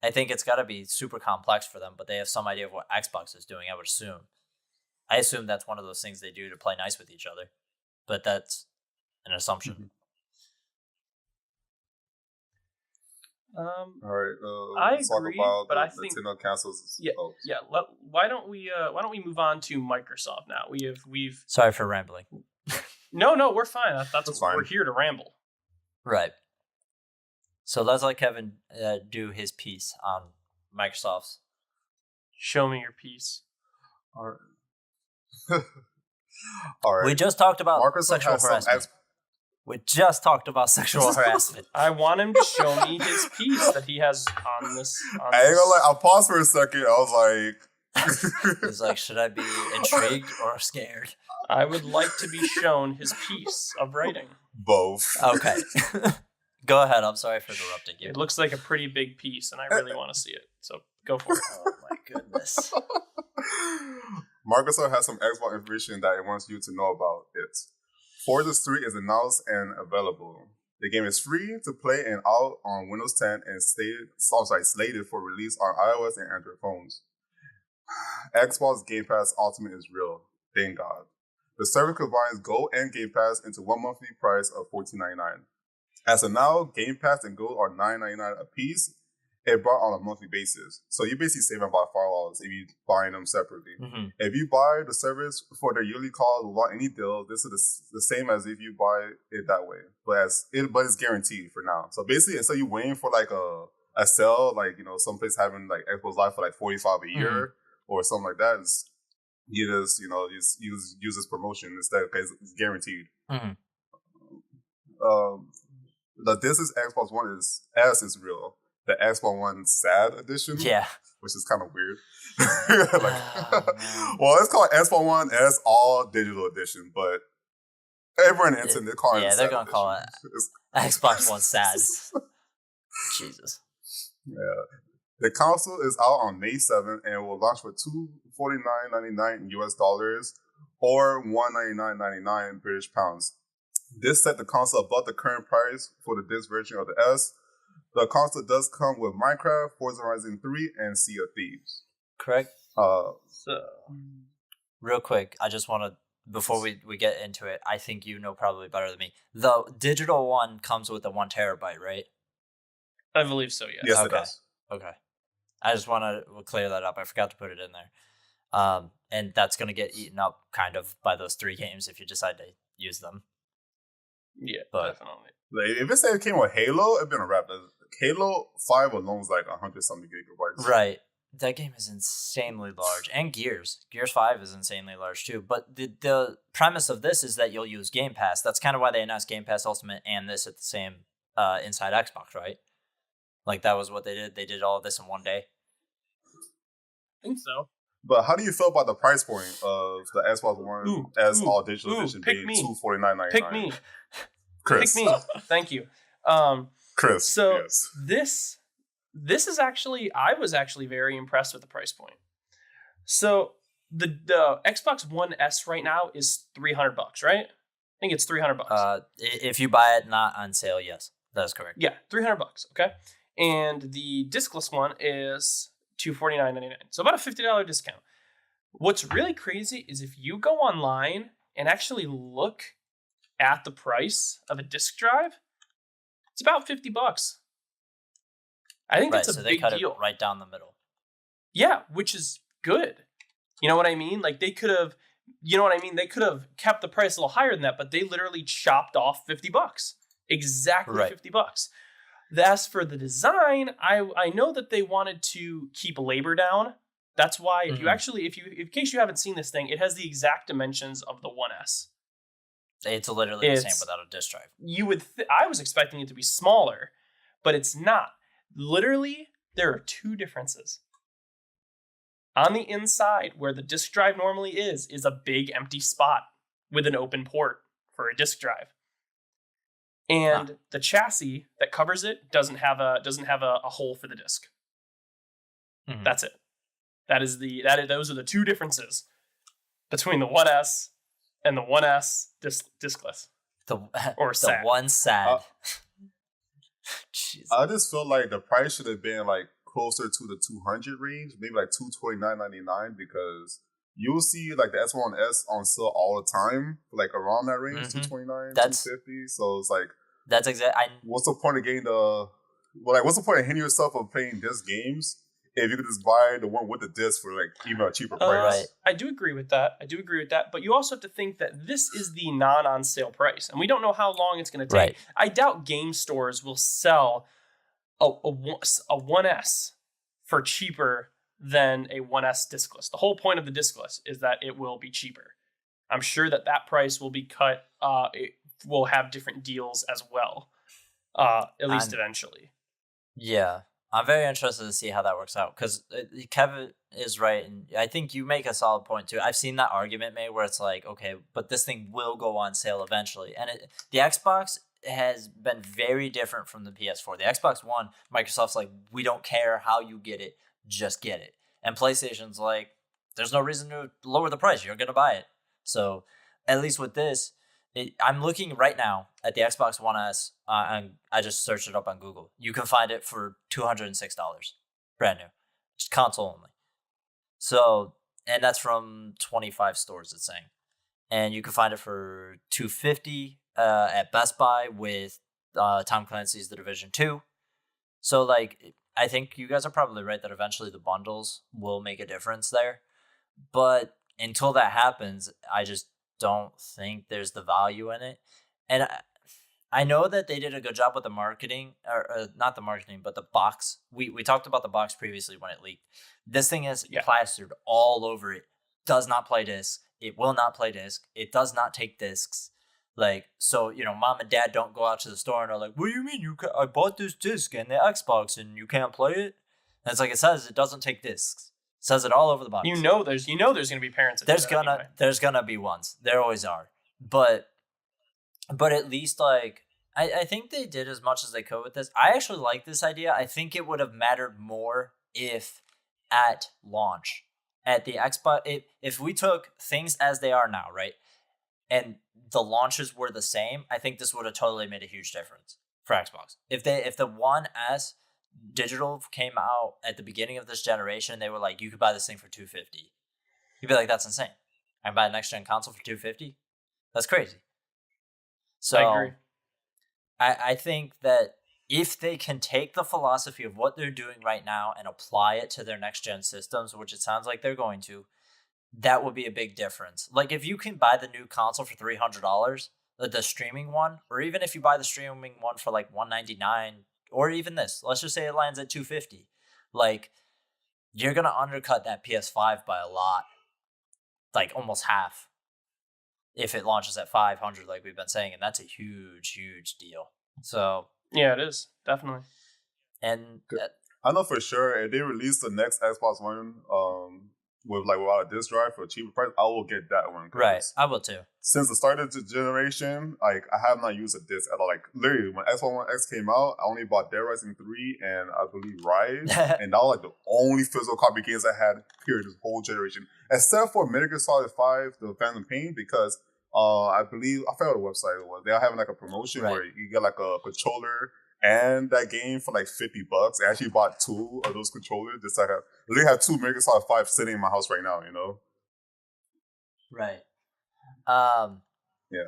B: I think it's got to be super complex for them, but they have some idea of what Xbox is doing, I would assume. I assume that's one of those things they do to play nice with each other, but that's an assumption.
C: All right.
A: I
C: let's
A: agree,
C: talk about
A: but I think
C: Nintendo cancels.
A: Yeah. Why don't we move on to Microsoft now? We've.
B: Sorry for rambling.
A: No, we're fine. That's
C: fine.
A: We're here to ramble.
B: Right. So let's let Kevin do his piece on Microsoft's.
A: Show me your piece.
C: All right. All right.
B: We just talked about sexual harassment. We just talked about sexual harassment.
A: I want him to show me his piece that he has on this.
C: I ain't gonna lie. I paused for a second. I was
B: He's should I be intrigued or scared?
A: I would like to be shown his piece of writing.
C: Both.
B: Okay. Go ahead. I'm sorry for interrupting you.
A: It looks like a pretty big piece, and I really want to see it. So go for it.
B: Oh my goodness.
C: Microsoft has some Xbox information that it wants you to know about it. Forza 3 is announced and available. The game is free to play and out on Windows 10 and slated for release on iOS and Android phones. Xbox Game Pass Ultimate is real. Thank God. The service combines Gold and Game Pass into one monthly price of $14.99. As of now, Game Pass and Gold are $9.99 a piece, it brought on a monthly basis. So you basically saving about $5 if you buying them separately.
B: Mm-hmm.
C: If you buy the service for their yearly cost without any deal, this is the same as if you buy it that way. But it's guaranteed for now. So basically, instead of you waiting for like a sale, like some place having like Xbox Live for like $45 a year or something like that, you just use this promotion instead because it's guaranteed.
B: Mm-hmm.
C: This is Xbox One is real. The Xbox One Sad Edition, which is kind of weird. Well, it's called Xbox One S All Digital Edition, but everyone in the internet call it.
B: Yeah, they're gonna call it Xbox One Sad. Jesus.
C: Yeah, the console is out on May 7th and will launch for $249.99 US dollars or $199.99 British pounds. This set the console above the current price for the disc version of the S. The console does come with Minecraft, Forza Horizon 3, and Sea of Thieves.
B: Correct.
A: So,
B: real quick, I just want to, before we get into it, I think you know probably better than me. The digital one comes with a 1 terabyte, right?
A: I believe so, yes.
C: Yes, it does.
B: Okay. I just want to clear that up. I forgot to put it in there. And that's going to get eaten up kind of by those 3 games if you decide to use them.
A: Yeah,
B: But-
A: definitely.
C: Like, if it said it came with Halo, it'd been a wrap. Halo 5 alone is like 100-something gigabytes.
B: Right. That game is insanely large. And Gears 5 is insanely large too. But the premise of this is that you'll use Game Pass. That's kind of why they announced Game Pass Ultimate and this at the same inside Xbox, right? Like, that was what they did. They did all of this in one day.
A: I think so.
C: But how do you feel about the price point of the Xbox One S All Digital Edition
A: pick
C: being
A: me.
C: $249.99?
A: Pick me.
C: Chris.
A: Pick me. Thank you.
C: Chris.
A: So
C: yes.
A: this is actually, I was actually very impressed with the price point. So the Xbox One S right now is $300, right? I think it's $300.
B: If you buy it not on sale, yes, that is correct.
A: Yeah, $300. Okay, and the discless one is $249.99. So about a $50 discount. What's really crazy is if you go online and actually look at the price of a disk drive, it's about $50. I think that's a
B: so
A: big
B: they cut
A: deal.
B: it right down the middle.
A: Yeah, which is good. You know what I mean? Like, they could have, They could have kept the price a little higher than that, but they literally chopped off $50. Exactly
B: Right.
A: $50. As for the design, I know that they wanted to keep labor down. That's why if you actually, in case you haven't seen this thing, it has the exact dimensions of the 1S.
B: It's literally the same without a disk drive.
A: You would, I was expecting it to be smaller, but it's not. Literally, there are 2 differences. On the inside, where the disk drive normally is a big empty spot with an open port for a disk drive. And the chassis that covers it doesn't have a hole for the disk.
B: Mm-hmm.
A: That's it. Those are the 2 differences between the 1S and the 1S discless. Or sad.
B: The one sad.
C: I just feel like the price should have been like closer to the 200 range, maybe like $229.99, because you'll see like the S1S on sale all the time, like around that range, $229, $250. So it's like,
B: that's exactly.
C: What's the point of getting what's the point of hitting yourself of playing disc games if you could just buy the one with the disc for like even a cheaper price?
B: Right.
A: I do agree with that. But you also have to think that this is the non-on sale price, and we don't know how long it's going to take.
B: Right.
A: I doubt game stores will sell a 1S for cheaper than a 1S discless. The whole point of the discless is that it will be cheaper. I'm sure that price will be cut. It will have different deals as well, at least eventually.
B: Yeah. I'm very interested to see how that works out, because Kevin is right, and I think you make a solid point too. I've seen that argument made where it's like, okay, but this thing will go on sale eventually. And the Xbox has been very different from the PS4. The Xbox One, Microsoft's like, we don't care how you get it, just get it. And PlayStation's like, there's no reason to lower the price. You're going to buy it. So at least with this, I'm looking right now at the Xbox One S, and I just searched it up on Google. You can find it for $206, brand new, just console only. So, and that's from 25 stores, it's saying, and you can find it for $250 at Best Buy with Tom Clancy's The Division 2. So, like, I think you guys are probably right that eventually the bundles will make a difference there. But until that happens, I just don't think there's the value in it. And I know that they did a good job with the marketing, or not the marketing, but the box. We talked about the box previously when it leaked. This thing is plastered all over it. Does not play disc. It will not play disc. It does not take discs. Like, so, mom and dad don't go out to the store and are like, what do you mean? I bought this disc and the Xbox and you can't play it? And it's like it says, it doesn't take discs. It says it all over the box.
A: There's gonna be parents.
B: There's gonna be ones. There always are. But at least, like, I think they did as much as they could with this. I actually like this idea. I think it would have mattered more if at launch, at the Xbox, if we took things as they are now, right, and the launches were the same, I think this would have totally made a huge difference for Xbox. If the One S digital came out at the beginning of this generation, they were like, you could buy this thing for $250. You'd be like, that's insane. I can buy a next gen console for $250. That's crazy. So
A: I agree.
B: I think that if they can take the philosophy of what they're doing right now and apply it to their next gen systems, which it sounds like they're going to, that would be a big difference. Like, if you can buy the new console for $300, the streaming one, or even if you buy the streaming one for like $199, or even this, let's just say it lands at $250, like, you're gonna undercut that PS5 by a lot, like almost half, if it launches at $500, like we've been saying, and that's a huge deal. So
A: yeah, it is definitely.
B: And
C: I know for sure if they release the next Xbox One, without a disc drive for a cheaper price, I will get that one.
B: Right, I will too.
C: Since the start of the generation, like, I have not used a disc at all. Like, literally, when Xbox One X came out, I only bought Dead Rising 3 and I believe Rise, and that was like the only physical copy games I had, period, this whole generation, except for Metal Gear Solid 5, The Phantom Pain, because I believe, I forgot what website it was. They are having like a promotion where you get like a controller and that game for like $50. I actually bought 2 of those controllers just to have. They have 2 Metal Gear Solid 5 sitting in my house right now.
B: Right.
C: Yeah.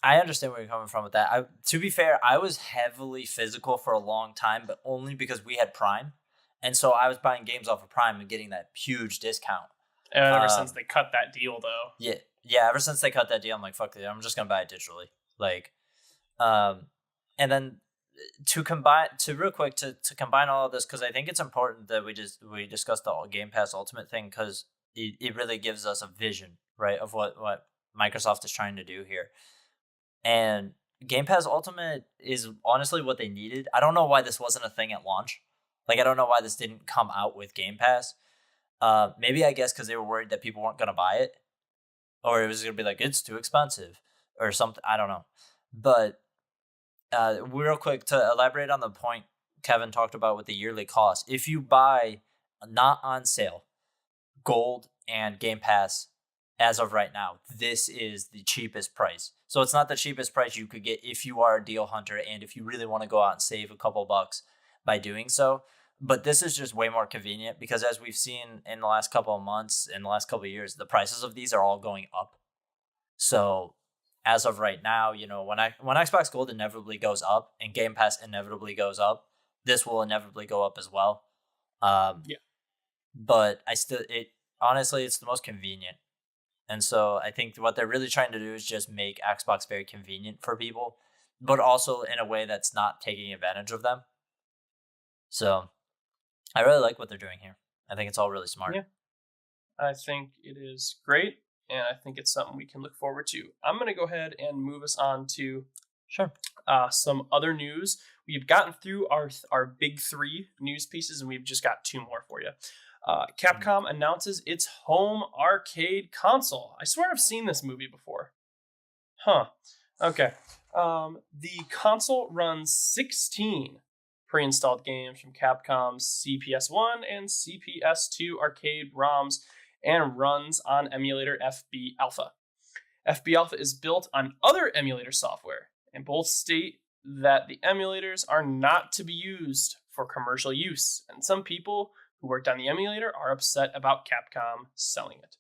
B: I understand where you're coming from with that. To be fair, I was heavily physical for a long time, but only because we had Prime, and so I was buying games off of Prime and getting that huge discount.
A: Ever since they cut that deal, though.
B: Yeah. Ever since they cut that deal, I'm like, fuck it, I'm just gonna buy it digitally. Like, and then to combine all of this, because I think it's important that we discussed the Game Pass Ultimate thing, because it really gives us a vision, right, of what Microsoft is trying to do here. And Game Pass Ultimate is honestly what they needed. I don't know why this wasn't a thing at launch. Like, I don't know why this didn't come out with Game Pass. Maybe, I guess, because they were worried that people weren't going to buy it, or it was going to be like, it's too expensive or something. I don't know. But real quick, to elaborate on the point Kevin talked about with the yearly cost, if you buy not on sale Gold and Game Pass as of right now, this is the cheapest price. So it's not the cheapest price you could get if you are a deal hunter and if you really want to go out and save a couple bucks by doing so. But this is just way more convenient, because as we've seen in the last couple of months, in the last couple of years, the prices of these are all going up. So as of right now, when Xbox Gold inevitably goes up and Game Pass inevitably goes up, this will inevitably go up as well. But honestly, it's the most convenient. And so I think what they're really trying to do is just make Xbox very convenient for people, but also in a way that's not taking advantage of them. So I really like what they're doing here. I think it's all really smart.
A: Yeah, I think it is great, and I think it's something we can look forward to. I'm going to go ahead and move us on to some other news. We've gotten through our big 3 news pieces, and we've just got 2 more for you. Capcom announces its home arcade console. I swear I've seen this movie before. Huh. Okay. The console runs 16 pre-installed games from Capcom's CPS1 and CPS2 arcade ROMs and runs on emulator FB Alpha. FB Alpha is built on other emulator software, and both state that the emulators are not to be used for commercial use, and some people who worked on the emulator are upset about Capcom selling it.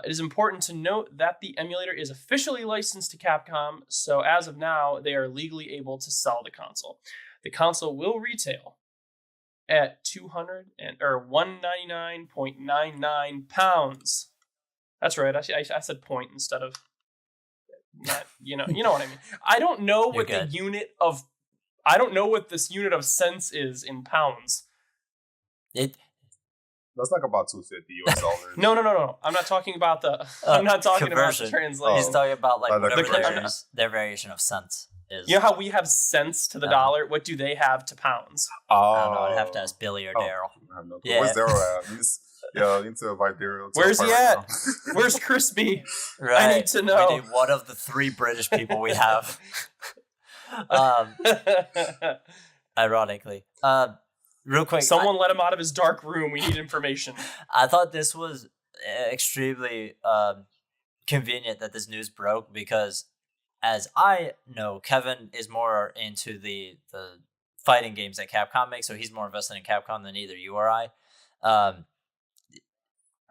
A: It is important to note that the emulator is officially licensed to Capcom, so as of now, they are legally able to sell the console. The console will retail at 199.99 pounds. That's right. I said point instead of not. You know what I mean. I don't know what the unit of. I don't know what this unit of cents is in pounds.
C: That's like about $250.
A: No. I'm not talking about the. I'm not talking
B: conversion.
A: about the translation.
B: He's talking about like whatever their variation of cents is.
A: You know how we have cents to the dollar? What do they have to pounds?
B: I don't know. I'd have to ask Billy or Daryl.
C: Yeah. Where's Daryl at? I need to invite Daryl.
A: Where's he at? Where's Crispy?
B: Right.
A: I need to know.
B: We need one of the 3 British people we have. Ironically. Real quick.
A: Someone let him out of his dark room. We need information.
B: I thought this was extremely convenient that this news broke because, as I know, Kevin is more into the fighting games that Capcom makes, so he's more invested in Capcom than either you or I.
C: I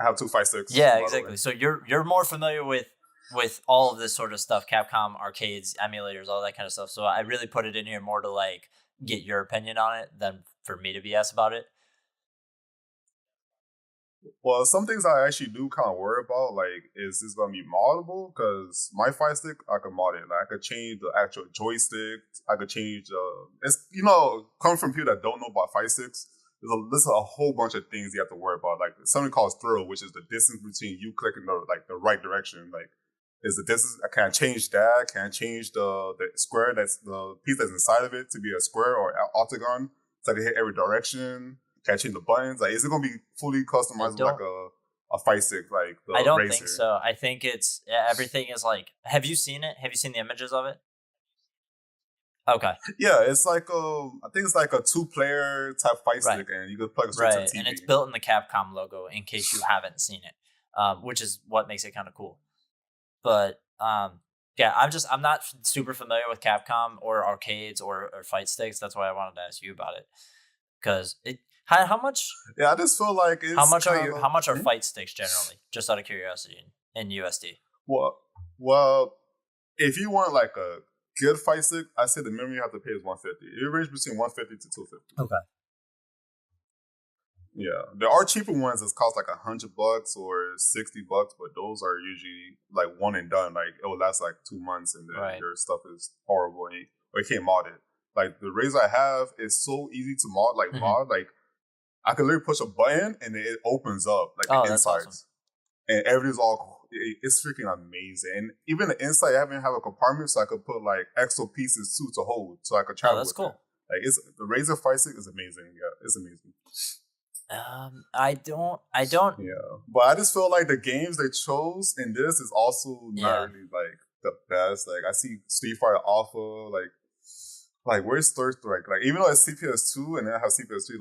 C: have 2 fight sticks.
B: Yeah, exactly. So you're more familiar with all of this sort of stuff, Capcom arcades, emulators, all that kind of stuff. So I really put it in here more to like get your opinion on it than for me to be asked about it.
C: Well, some things I actually do kind of worry about, like, is this going to be moddable? Because my Fire Stick, I could mod it. Like, I could change the actual joystick. I could change it's, coming from people that don't know about Fire Sticks, there's a whole bunch of things you have to worry about. Like, something called throw, which is the distance between you clicking the right direction. Like, is the distance, I can't change that. Can I change the square, that's the piece that's inside of it to be a square or an octagon? So I can hit every direction. Can I change the buttons? Like, is it going to be fully customized like a Fight Stick? Like, the
B: I don't
C: Razer?
B: think so. I think it's, everything is like, have you seen it? Have you seen the images of it? Okay.
C: Yeah, it's like I think it's like a 2-player type Fight Stick, and you could plug it straight to the TV.
B: And it's built in the Capcom logo in case you haven't seen it, which is what makes it kind of cool. But yeah, I'm not super familiar with Capcom or arcades or Fight Sticks. That's why I wanted to ask you about it, because how much?
C: Yeah, I just feel like it's
B: how much are Fight Sticks generally? Just out of curiosity, in USD.
C: Well, if you want like a good Fight Stick, I say the minimum you have to pay is $150. It ranges between $150 to $250.
B: Okay.
C: Yeah, there are cheaper ones that cost like $100 or $60, but those are usually like one and done. Like, it will last like 2 months, and then your stuff is horrible, or you can't mod it. Like, the Razer I have is so easy to mod. Like, like, I can literally push a button and it opens up like the insides, awesome. And everything's it's freaking amazing. And even the inside, I even have a compartment so I could put like extra pieces too to hold, so I could travel.
B: That's cool.
C: Like, the Razer Fight Stick is amazing. Yeah, it's amazing.
B: I don't.
C: Yeah, but I just feel like the games they chose in this is also not really like the best. Like, I see Street Fighter Alpha, like where's Third Strike? Like, even though it's CPS2 and then I have CPS3,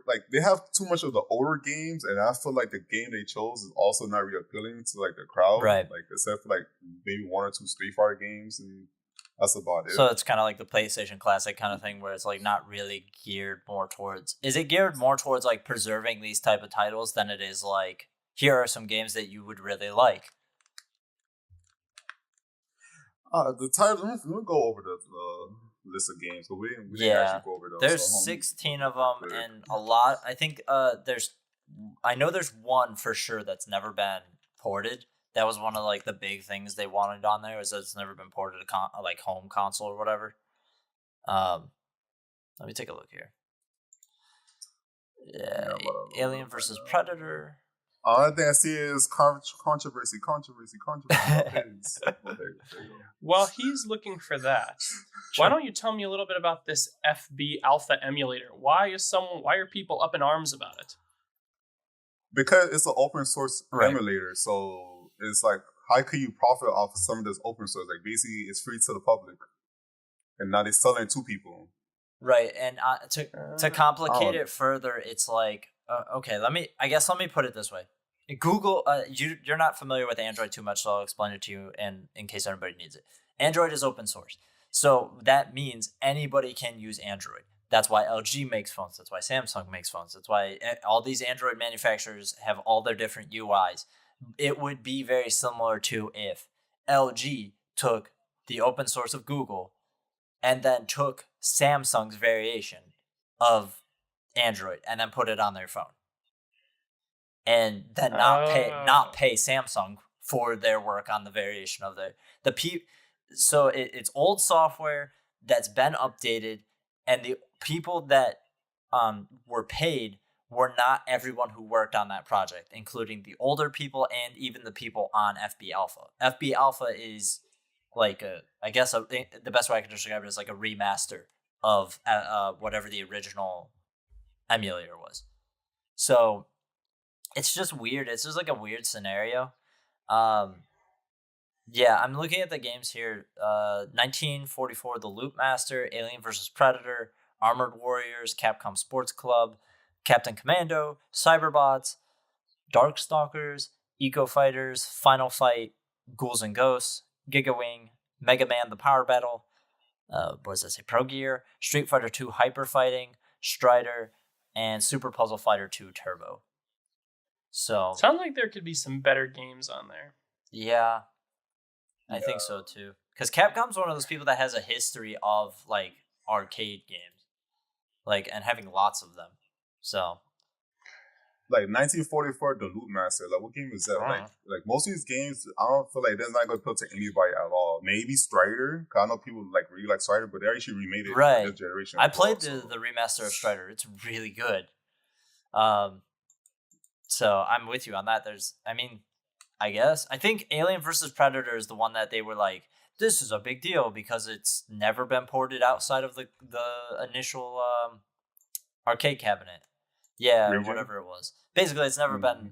C: like they have too much of the older games, and I feel like the game they chose is also not really appealing to like the crowd.
B: Right.
C: Like, except for like maybe 1 or 2 Street Fighter games, and that's about it.
B: So it's kind of like the PlayStation Classic kind of thing, where it's like not really geared more towards. Is it geared more towards like preserving these type of titles than it is like, here are some games that you would really like?
C: The title. Let me go over the list of games. But we didn't actually go over those.
B: There's 16 of them, and a lot. I think I know there's one for sure that's never been ported. That was one of like the big things they wanted on there, is that it's never been ported to like home console or whatever. Let me take a look here. Yeah, Alien versus Predator.
C: Only thing I see is controversy.
A: Well, he's looking for that. Sure. Why don't you tell me a little bit about this FB Alpha emulator? Why are people up in arms about it?
C: Because it's an open source emulator, so it's like, how can you profit off of some of this open source? Like, basically, it's free to the public, and now they're selling it to people.
B: Right, and to complicate it further, it's like, okay, let me put it this way. Google, you're not familiar with Android too much, so I'll explain it to you, and in case anybody needs it. Android is open source, so that means anybody can use Android. That's why LG makes phones. That's why Samsung makes phones. That's why all these Android manufacturers have all their different UIs. It would be very similar to if LG took the open source of Google and then took Samsung's variation of Android and then put it on their phone, and then not pay Samsung for their work on the variation of the P. So it's old software that's been updated, and the people that were paid were not everyone who worked on that project, including the older people and even the people on FB Alpha. FB Alpha is like the best way I can describe it is like a remaster of whatever the original emulator was. So it's just weird. It's just like a weird scenario. Yeah, I'm looking at the games here. 1944, The Loop Master, Alien vs. Predator, Armored Warriors, Capcom Sports Club, Captain Commando, Cyberbots, Darkstalkers, Eco Fighters, Final Fight, Ghouls and Ghosts, Gigawing, Mega Man: The Power Battle, what does that say? Pro Gear, Street Fighter 2 Hyper Fighting, Strider, and Super Puzzle Fighter 2 Turbo. So
A: sounds like there could be some better games on there.
B: Yeah, I think so too. Because Capcom's one of those people that has a history of like arcade games, like, and having lots of them. So,
C: like 1944, The Loot Master. Like, what game is that? Like most of these games, I don't feel like they're not going to appeal to anybody at all. Maybe Strider. Cause I know people like really like Strider, but they actually remade it for this generation.
B: I played the remaster of Strider. It's really good. So I'm with you on that. I think Alien vs. Predator is the one that they were like, this is a big deal because it's never been ported outside of the initial arcade cabinet. Yeah, or whatever it was. Basically, it's never been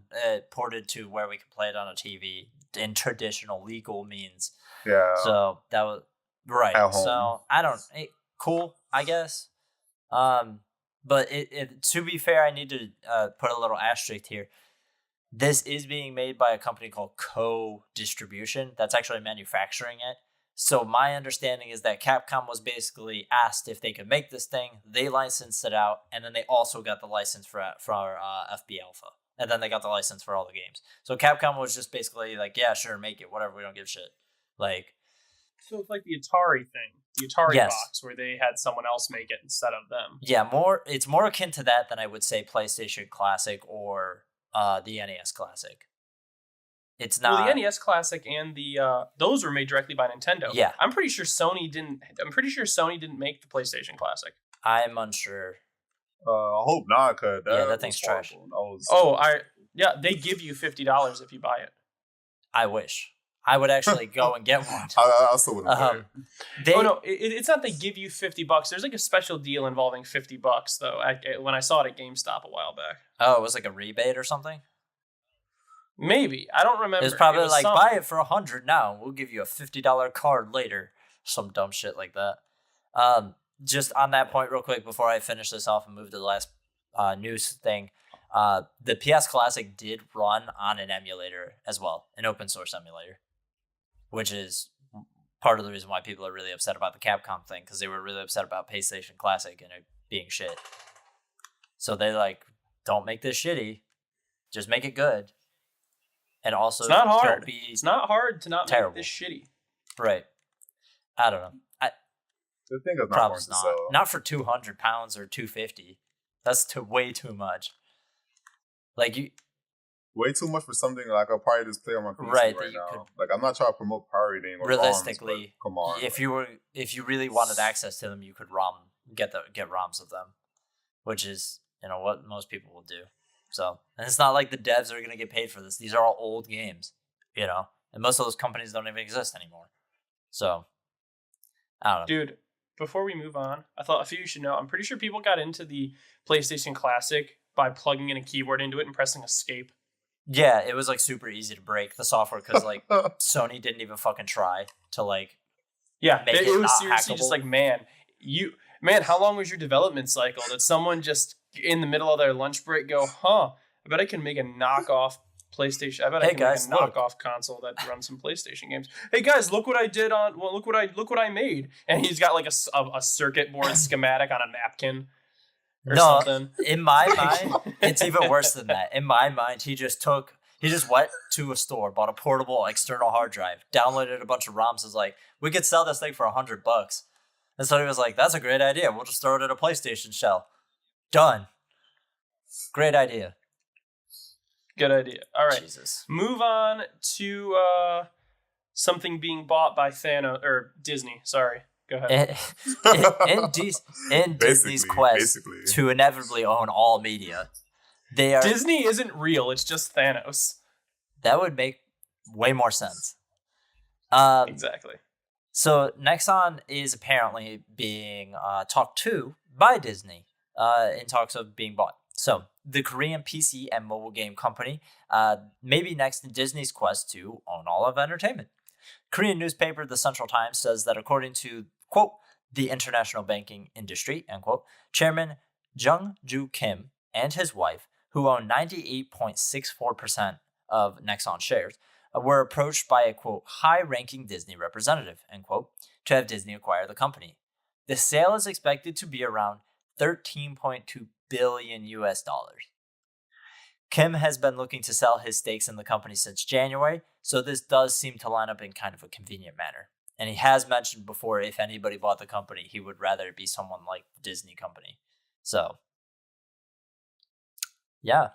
B: ported to where we can play it on a TV in traditional legal means.
C: Yeah.
B: So that was right.
C: At home.
B: So I don't. Cool, I guess. But to be fair, I need to put a little asterisk here. This is being made by a company called Co-Distribution that's actually manufacturing it. So my understanding is that Capcom was basically asked if they could make this thing. They licensed it out, and then they also got the license for FB Alpha. And then they got the license for all the games. So Capcom was just basically like, yeah, sure, make it, whatever, we don't give a shit. Like,
A: so it's like the Atari thing, the Atari box, where they had someone else make it instead of them.
B: Yeah, it's more akin to that than I would say PlayStation Classic or the NES Classic. It's not.
A: Well, the NES Classic and the those were made directly by Nintendo.
B: Yeah,
A: I'm pretty sure Sony didn't make the PlayStation Classic.
B: I'm unsure.
C: I hope not, cause
B: that thing's trash.
A: They give you $50 if you buy it.
B: I wish. I would actually go and get one.
C: I still wouldn't buy it.
A: It's not they give you $50. There's like a special deal involving $50 though. When I saw it at GameStop a while back.
B: Oh, it was like a rebate or something?
A: Maybe. I don't remember.
B: It was probably like, buy it for $100 now. We'll give you a $50 card later. Some dumb shit like that. Just on that point real quick before I finish this off and move to the last news thing. The PS Classic did run on an emulator as well, an open source emulator, which is part of the reason why people are really upset about the Capcom thing, because they were really upset about PlayStation Classic and it being shit. So they like, don't make this shitty, just make it good. And also,
A: it's not hard. It's not hard to not make this shitty.
B: Right. I don't know.
C: The thing is not
B: not for £200 or $250. That's way too much. Like
C: way too much for something like I'll probably just play on my PC right now. Like, I'm not trying to promote pirating or
B: realistically.
C: ROMs, but come on.
B: If you really wanted access to them, you could get ROMs of them, which is what most people will do. So, and it's not like the devs are going to get paid for this. These are all old games, and most of those companies don't even exist anymore. So, I don't know.
A: Dude, before we move on, I thought a few you should know. I'm pretty sure people got into the PlayStation Classic by plugging in a keyboard into it and pressing escape.
B: Yeah, it was like super easy to break the software because like Sony didn't even fucking try to like.
A: Yeah,
B: make
A: it was seriously
B: hackable.
A: Just like, man, how long was your development cycle? Did someone just in the middle of their lunch break go, I bet I can make a knockoff PlayStation. I bet I can make a knockoff console that runs some PlayStation games. Hey guys, look what I did on. Well, look what I made. And he's got like a circuit board schematic on a napkin. Something.
B: In my mind, it's even worse than that. In my mind, he just went to a store, bought a portable external hard drive, downloaded a bunch of ROMs, was like, we could sell this thing for $100. And so he was like, that's a great idea. We'll just throw it in a PlayStation shell. Done. Great idea.
A: Good idea. All right.
B: Jesus.
A: Move on to something being bought by Thanos or Disney. Sorry. Go ahead.
B: In Disney's quest to inevitably own all media,
A: Disney isn't real. It's just Thanos.
B: That would make way more sense.
A: Exactly.
B: So Nexon is apparently being talked to by Disney in talks of being bought. So the Korean PC and mobile game company may be next in Disney's quest to own all of entertainment. Korean newspaper The Central Times says that according to, quote, the international banking industry, end quote, Chairman Jung Joo Kim and his wife, who own 98.64% of Nexon shares, were approached by a, quote, high-ranking Disney representative, end quote, to have Disney acquire the company. The sale is expected to be around $13.2 billion US. Kim has been looking to sell his stakes in the company since January, so this does seem to line up in kind of a convenient manner. And he has mentioned before if anybody bought the company, he would rather it be someone like the Disney company. So, yeah.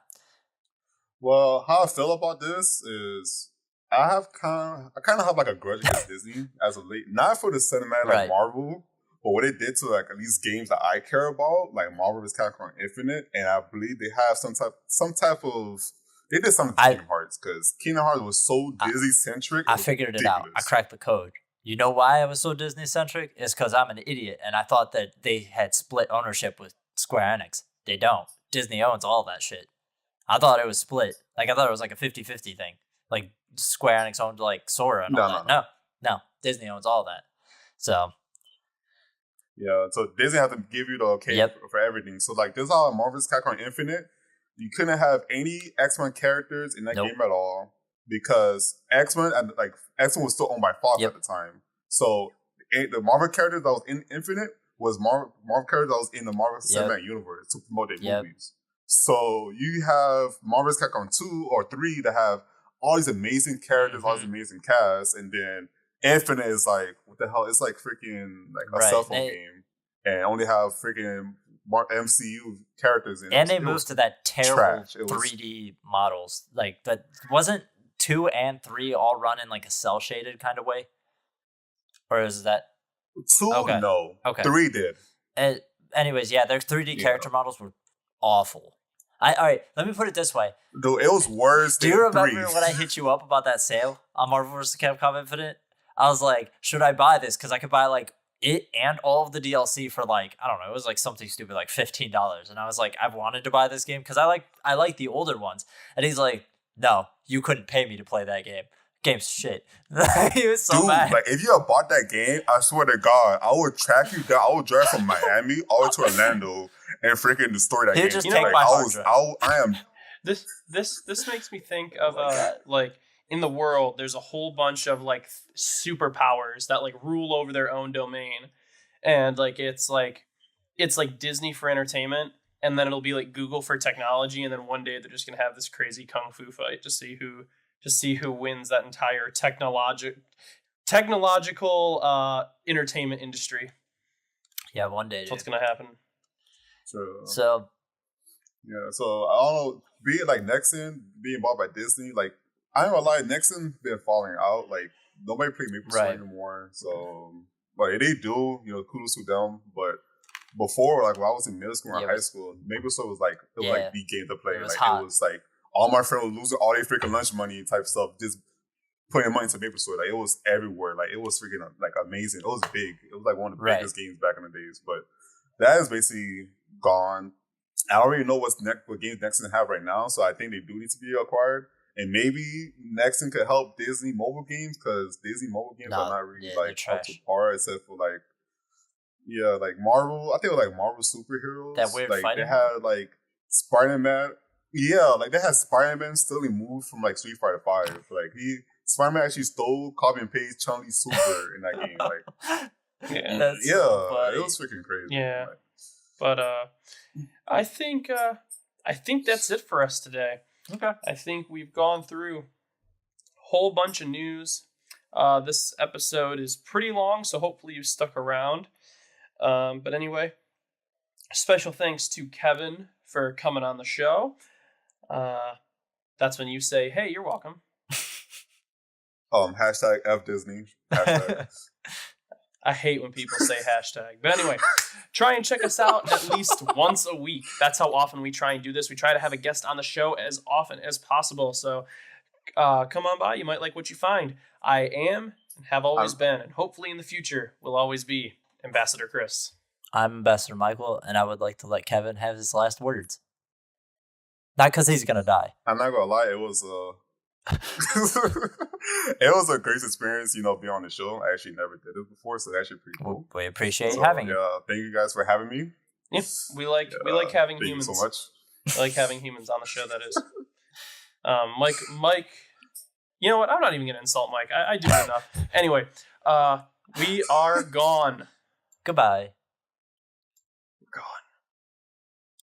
C: Well, how I feel about this is I kind of have like a grudge against Disney as of late. Not for the cinematic like Marvel, but what they did to like at least games that I care about, like Marvel vs. Capcom Infinite, and I believe they have some type of they did something to Kingdom Hearts because Kingdom Hearts was so Disney centric.
B: I figured it out. I cracked the code. You know why I was so Disney centric? It's because I'm an idiot and I thought that they had split ownership with Square Enix. They don't. Disney owns all that shit. I thought it was split. Like I thought it was like a 50-50 thing. Like Square Enix owned like Sora and all that. No. Disney owns all that. So
C: yeah, so Disney have to give you the okay for everything. So like this is how Marvel vs. Capcom Infinite, you couldn't have any X-Men characters in that game at all because X-Men was still owned by Fox at the time. So the Marvel characters that was in Infinite was Marvel characters that was in the Marvel Cinematic Universe to promote their movies. So you have Marvel vs. Capcom 2 or 3 that have all these amazing characters, all these amazing casts, and then Infinite is like, what the hell? It's like freaking like a cell phone game, and only have freaking MCU characters in it.
B: And they moved to that terrible 3D models. Like that wasn't 2 and 3 all run in like a cell shaded kind of way, or is that
C: 2? Okay. No, 3 did.
B: Anyways, their 3D character models were awful. All right, let me put it this way.
C: Dude, it was worse.
B: Do you remember when I hit you up about that sale on Marvel vs. Capcom Infinite? I was like, should I buy this? Because I could buy like it and all of the DLC for like, I don't know, it was like something stupid, like $15. And I was like, I've wanted to buy this game because I like the older ones. And he's like, no, you couldn't pay me to play that game. Game's shit. He was so mad.
C: Like if you had bought that game, I swear to God, I would track you down. I would drive from Miami all the way to Orlando and freaking destroy that game.
B: Just take my hard drive.
C: I am.
A: This makes me think of like in the world, there's a whole bunch of like superpowers that like rule over their own domain, and like it's like Disney for entertainment, and then it'll be like Google for technology, and then one day they're just gonna have this crazy kung fu fight to see who wins that entire technological entertainment industry.
B: Yeah, one day.
A: That's what's gonna happen.
B: So
C: yeah, so I don't know. Be it like Nexon being bought by Disney, like I ain't gonna lie, Nexon been falling out. Like nobody play Maple Story anymore. So, but if they do, kudos to them. But before, like when I was in middle school or high school, Maple Story was like the game to play. It was like all my friends were losing all their freaking lunch money type stuff, just putting money into Maple Story. Like it was everywhere. Like it was freaking like amazing. It was big. It was like one of the biggest games back in the days. But that is basically gone. I don't really know what games Nexon have right now, so I think they do need to be acquired. And maybe Nexon could help Disney mobile games because Disney mobile games are not really like up to par, except for like Marvel. I think it was like Marvel superheroes.
B: That weird
C: like
B: fighting.
C: They had like Spider-Man. Yeah, like they had Spider-Man still moved from like Street Fighter 5. Like Spider-Man actually stole, copy and paste Chun-Li's super in that game. Like it was freaking crazy.
A: Yeah, but I think that's it for us today.
B: Okay.
A: I think we've gone through a whole bunch of news. This episode is pretty long, so hopefully you stuck around. But anyway, Special thanks to Kevin for coming on the show. That's when you say, hey, you're welcome.
C: Hashtag F Disney. Hashtag.
A: I hate when people say hashtag. But anyway, try and check us out at least once a week. That's how often we try and do this. We try to have a guest on the show as often as possible. So come on by. You might like what you find. I am and have always been, and hopefully in the future will always be, Ambassador Chris.
B: I'm Ambassador Michael, and I would like to let Kevin have his last words. Not because he's going to die.
C: I'm not going to lie. It was it was a great experience, being on the show. I actually never did it before, so that's actually pretty cool.
B: We appreciate having you.
C: Thank you guys for having me.
A: Yeah, we like having humans.
C: Thank you so much.
A: I like having humans on the show. That is, Mike. You know what? I'm not even gonna insult Mike. I do enough. Anyway, we are gone.
B: Goodbye.